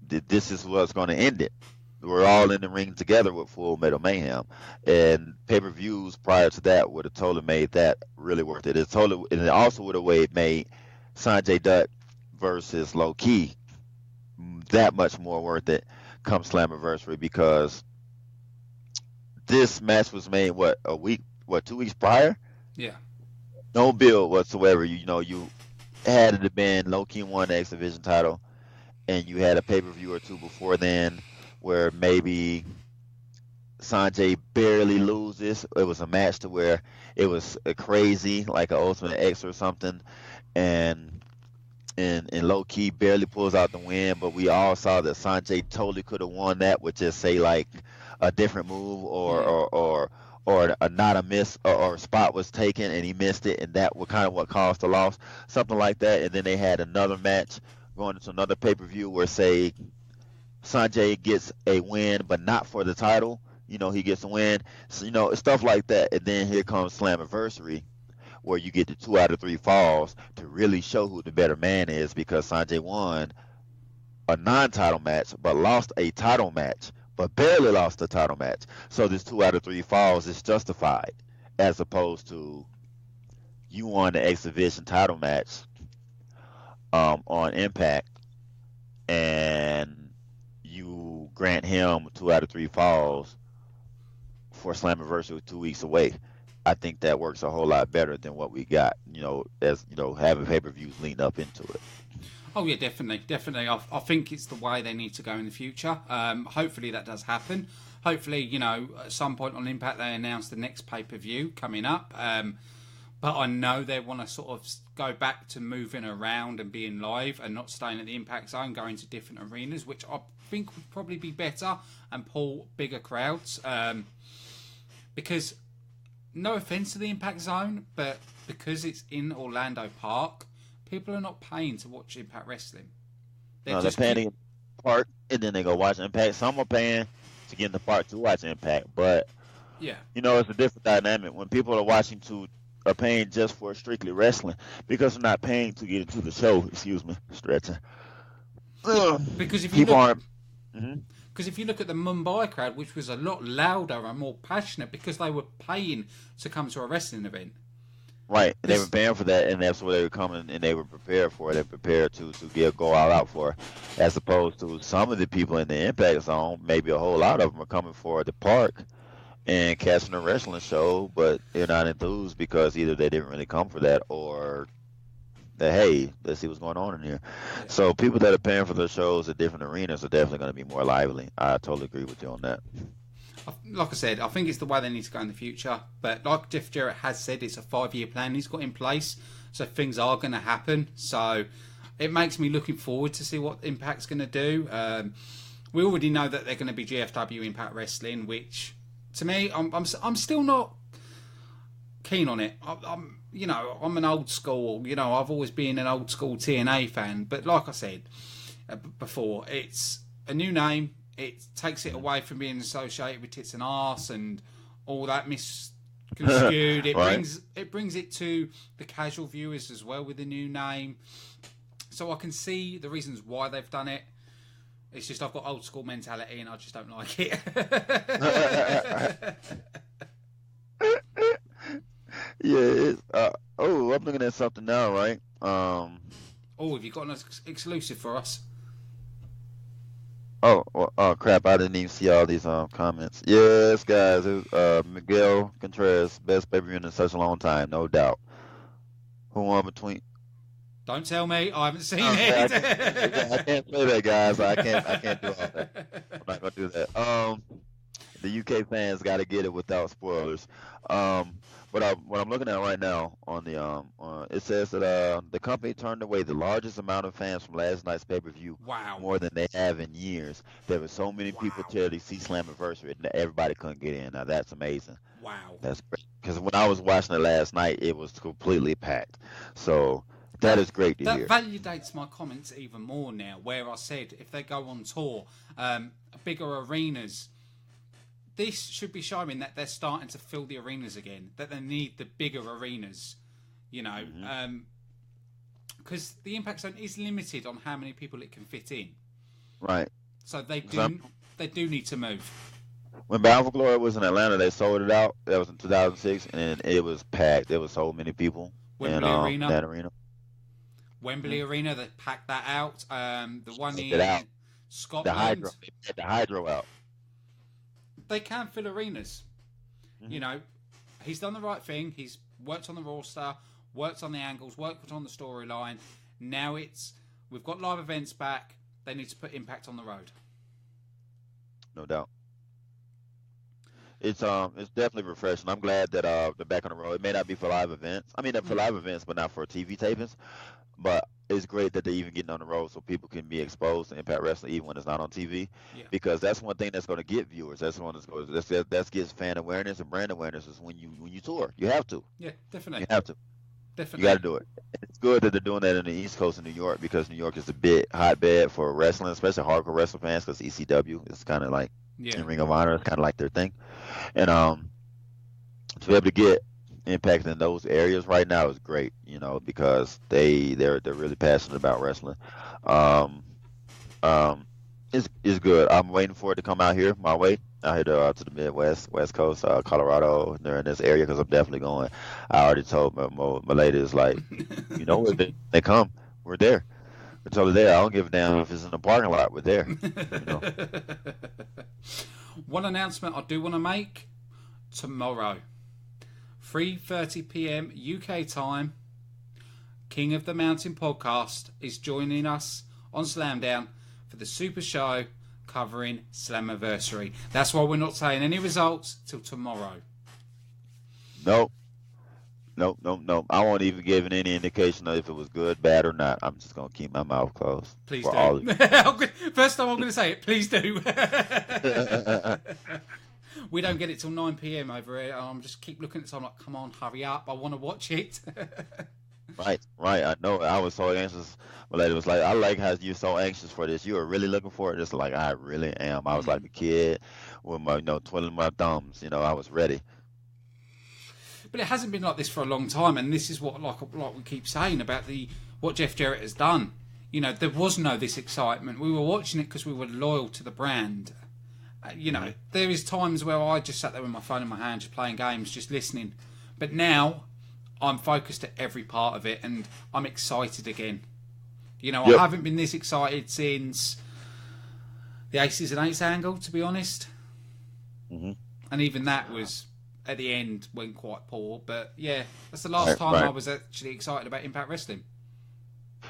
this is what's going to end it. We're all in the ring together with Full Metal Mayhem, and pay-per-views prior to that would have totally made that really worth it. And it also would have made Sanjay Dutt versus Low Key that much more worth it come Slammiversary, because this match was made 2 weeks prior. Yeah. No build whatsoever. You had it been Low Key won the X Division title, and you had a pay-per-view or two before then where maybe Sanjay barely loses. It was a match to where it was crazy, like an Ultimate X or something, and Low Key barely pulls out the win. But we all saw that Sanjay totally could have won that with just say like a different move or not a miss or a spot was taken and he missed it, and that was kind of what caused the loss, something like that. And then they had another match going into another pay-per-view where say Sanjay gets a win but not for the title, he gets a win, so, stuff like that. And then here comes Slammiversary, where you get the 2 out of 3 falls to really show who the better man is, because Sanjay won a non-title match but lost a title match, but barely lost the title match. So this 2 out of 3 falls is justified, as opposed to you won the X Division title match on Impact, and you grant him 2 out of 3 falls for Slammiversary 2 weeks away. I think that works a whole lot better than what we got, as having pay-per-views leading up into it. Oh yeah, definitely. I think it's the way they need to go in the future. Hopefully that does happen. Hopefully, at some point on Impact they announce the next pay-per-view coming up. But I know they want to sort of go back to moving around and being live and not staying at the Impact Zone, going to different arenas, which I think would probably be better and pull bigger crowds. Because, no offense to the Impact Zone, but because it's in Orlando Park, people are not paying to watch Impact Wrestling. They're paying in the park, and then they go watch Impact. Some are paying to get in the park to watch Impact, but yeah, it's a different dynamic when people are paying just for strictly wrestling, because they're not paying to get into the show. Excuse me, stretching. Because if you because if you look at the Mumbai crowd, which was a lot louder and more passionate, because they were paying to come to a wrestling event. Right, they were paying for that, and that's where they were coming, and they were prepared for it. They're prepared to go all out for it, as opposed to some of the people in the Impact Zone. Maybe a whole lot of them are coming for the park and catching a wrestling show, but they're not enthused because either they didn't really come for that, or that, hey, let's see what's going on in here. Yeah. So people that are paying for the shows at different arenas are definitely going to be more lively. I totally agree with you on that. Like I said, I think it's the way they need to go in the future. But like Jeff Jarrett has said, it's a 5-year plan he's got in place. So things are going to happen. So it makes me looking forward to see what Impact's going to do. We already know that they're going to be GFW Impact Wrestling, which to me, I'm still not keen on it. I'm an old school. I've always been an old school TNA fan. But like I said before, it's a new name. It takes it away from being associated with tits and arse and all that misconstrued. It brings it to the casual viewers as well with the new name. So I can see the reasons why they've done it. It's just I've got old school mentality and I just don't like it. Yeah. I'm looking at something now, right? Have you got an exclusive for us? Oh crap! I didn't even see all these comments. Yes, guys, it was, Miguel Contreras, best pay-per-view in such a long time, no doubt. Who won between? Don't tell me, I haven't seen it. I can't play that, guys. I can't do all that. I'm not gonna do that. The UK fans got to get it without spoilers. Um, but what I'm looking at right now on the it says that the company turned away the largest amount of fans from last night's pay-per-view, Wow. more than they have in years. There were so many people Wow. to see Slammiversary, and everybody couldn't get in. Now that's amazing. Wow. That's great. Because when I was watching it last night, it was completely packed. So that That is great to that hear. validates my comments even more now, where I said if they go on tour, bigger arenas, this should be showing that they're starting to fill the arenas again, that they need the bigger arenas, you know, because the Impact Zone is limited on how many people it can fit in. Right. So they 'Cause I'm- do need to move. When Bound for Glory was in Atlanta, they sold it out. That was in 2006, and it was packed. There was so many people Wembley Arena. that arena. Wembley Arena, they packed that out. The one Took in it out. Scotland, They had the hydro out. they can fill arenas. You know, he's done the right thing. He's worked on the roster, worked on the angles, worked on the storyline. Now we've got live events back. They need to put Impact on the road. No doubt. It's definitely refreshing. I'm glad that they're back on the road. It may not be for live events. I mean, for live events, but not for TV tapings. But it's great that they're even getting on the road so people can be exposed to Impact Wrestling even when it's not on TV. Yeah. Because that's one thing that's going to get viewers. That's one that gets fan awareness and brand awareness is when you tour. You have to. Yeah, definitely. You have to. Definitely. You got to do it. It's good that they're doing that in the East Coast in New York because New York is a bit hotbed for wrestling, especially hardcore wrestling fans because ECW is kind of like in Ring of Honor, it's kind of like their thing. And to be able to get Impact in those areas right now is great, you know, because they're really passionate about wrestling. It's good. I'm waiting for it to come out here my way. Out here to the Midwest, West Coast, Colorado. They're in this area because I'm definitely going. I already told my ladies like, you know, when they come, we're there. We're totally there. I don't give a damn if it's in the parking lot. We're there. You know? One announcement I do want to make tomorrow, 3:30 p.m. UK time. King of the Mountain podcast is joining us on Slamdown for the Super Show covering Slammiversary. That's why we're not saying any results till tomorrow. Nope. I won't even give it any indication of if it was good, bad, or not. I'm just gonna keep my mouth closed. Please do. First time I'm gonna say it. Please do. We don't get it till 9 p.m. over here. I'm just keep looking at it. So I'm like, come on, hurry up. I want to watch it. Right. I know. I was so anxious. My lady was like, I like how you're so anxious for this. You are really looking for it. It's like, I really am. I was like a kid with my, twiddling my thumbs. I was ready. But it hasn't been like this for a long time. And this is what, like we keep saying about what Jeff Jarrett has done. There was no this excitement. We were watching it because we were loyal to the brand. There is times where I just sat there with my phone in my hand, just playing games, just listening. But now I'm focused at every part of it, and I'm excited again. Yep. I haven't been this excited since the Aces and Eights angle, to be honest. Mm-hmm. And even that was, at the end, went quite poor. But yeah, that's the last time I was actually excited about Impact Wrestling.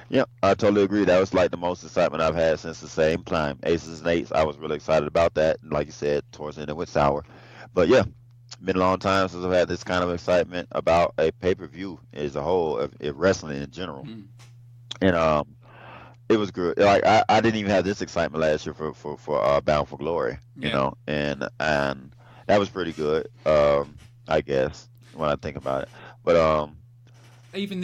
Yeah, I totally agree. That was like the most excitement I've had since the same time. Aces and Eights, I was really excited about that. And like you said, towards the end it went sour. But yeah, been a long time since I've had this kind of excitement about a pay-per-view as a whole, of wrestling in general. Mm. And it was good. Like I didn't even have this excitement last year for Bound for Glory, you know, and that was pretty good. I guess when I think about it, but even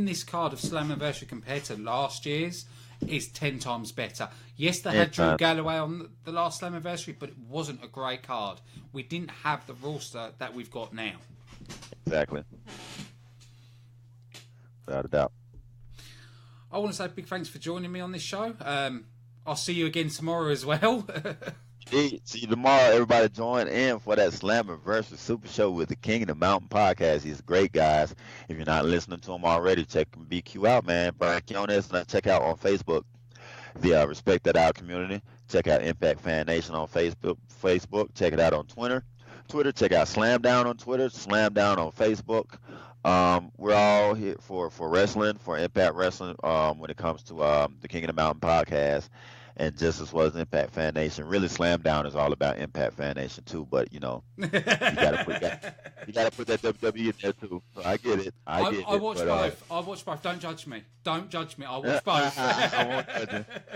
this card of Slammiversary compared to last year's is 10 times better. Yes, they had Drew Galloway on the last Slammiversary, but it wasn't a great card. We didn't have the roster that we've got now. Exactly. Without a doubt. I want to say big thanks for joining me on this show. I'll see you again tomorrow as well. See you tomorrow. Everybody join in for that Slammiversary Super Show with the King of the Mountain podcast. He's great, guys. If you're not listening to him already, check BQ out, man. Brian Kionis, and check out on Facebook the Respect That Out community. Check out Impact Fan Nation on Facebook. Check it out on Twitter. Check out Slamdown on Twitter. Slamdown on Facebook. We're all here for wrestling, for Impact Wrestling when it comes to the King of the Mountain podcast. and just as well as Impact Fan Nation. Really, Slamdown is all about Impact Fan Nation too. But you know, you gotta put that WWE in there too. So I get it. I watch both. I watch both. Don't judge me. Don't judge me. I watch both. I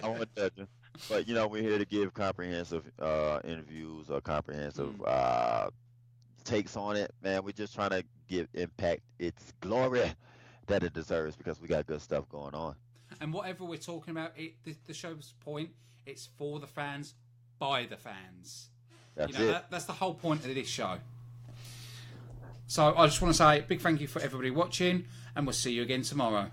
won't judge you. But you know, we're here to give comprehensive interviews or comprehensive takes on it. Man, we're just trying to give Impact its glory that it deserves because we got good stuff going on. And whatever we're talking about, the show's point, it's for the fans, by the fans. That's it. That's the whole point of this show. So I just want to say a big thank you for everybody watching, and we'll see you again tomorrow.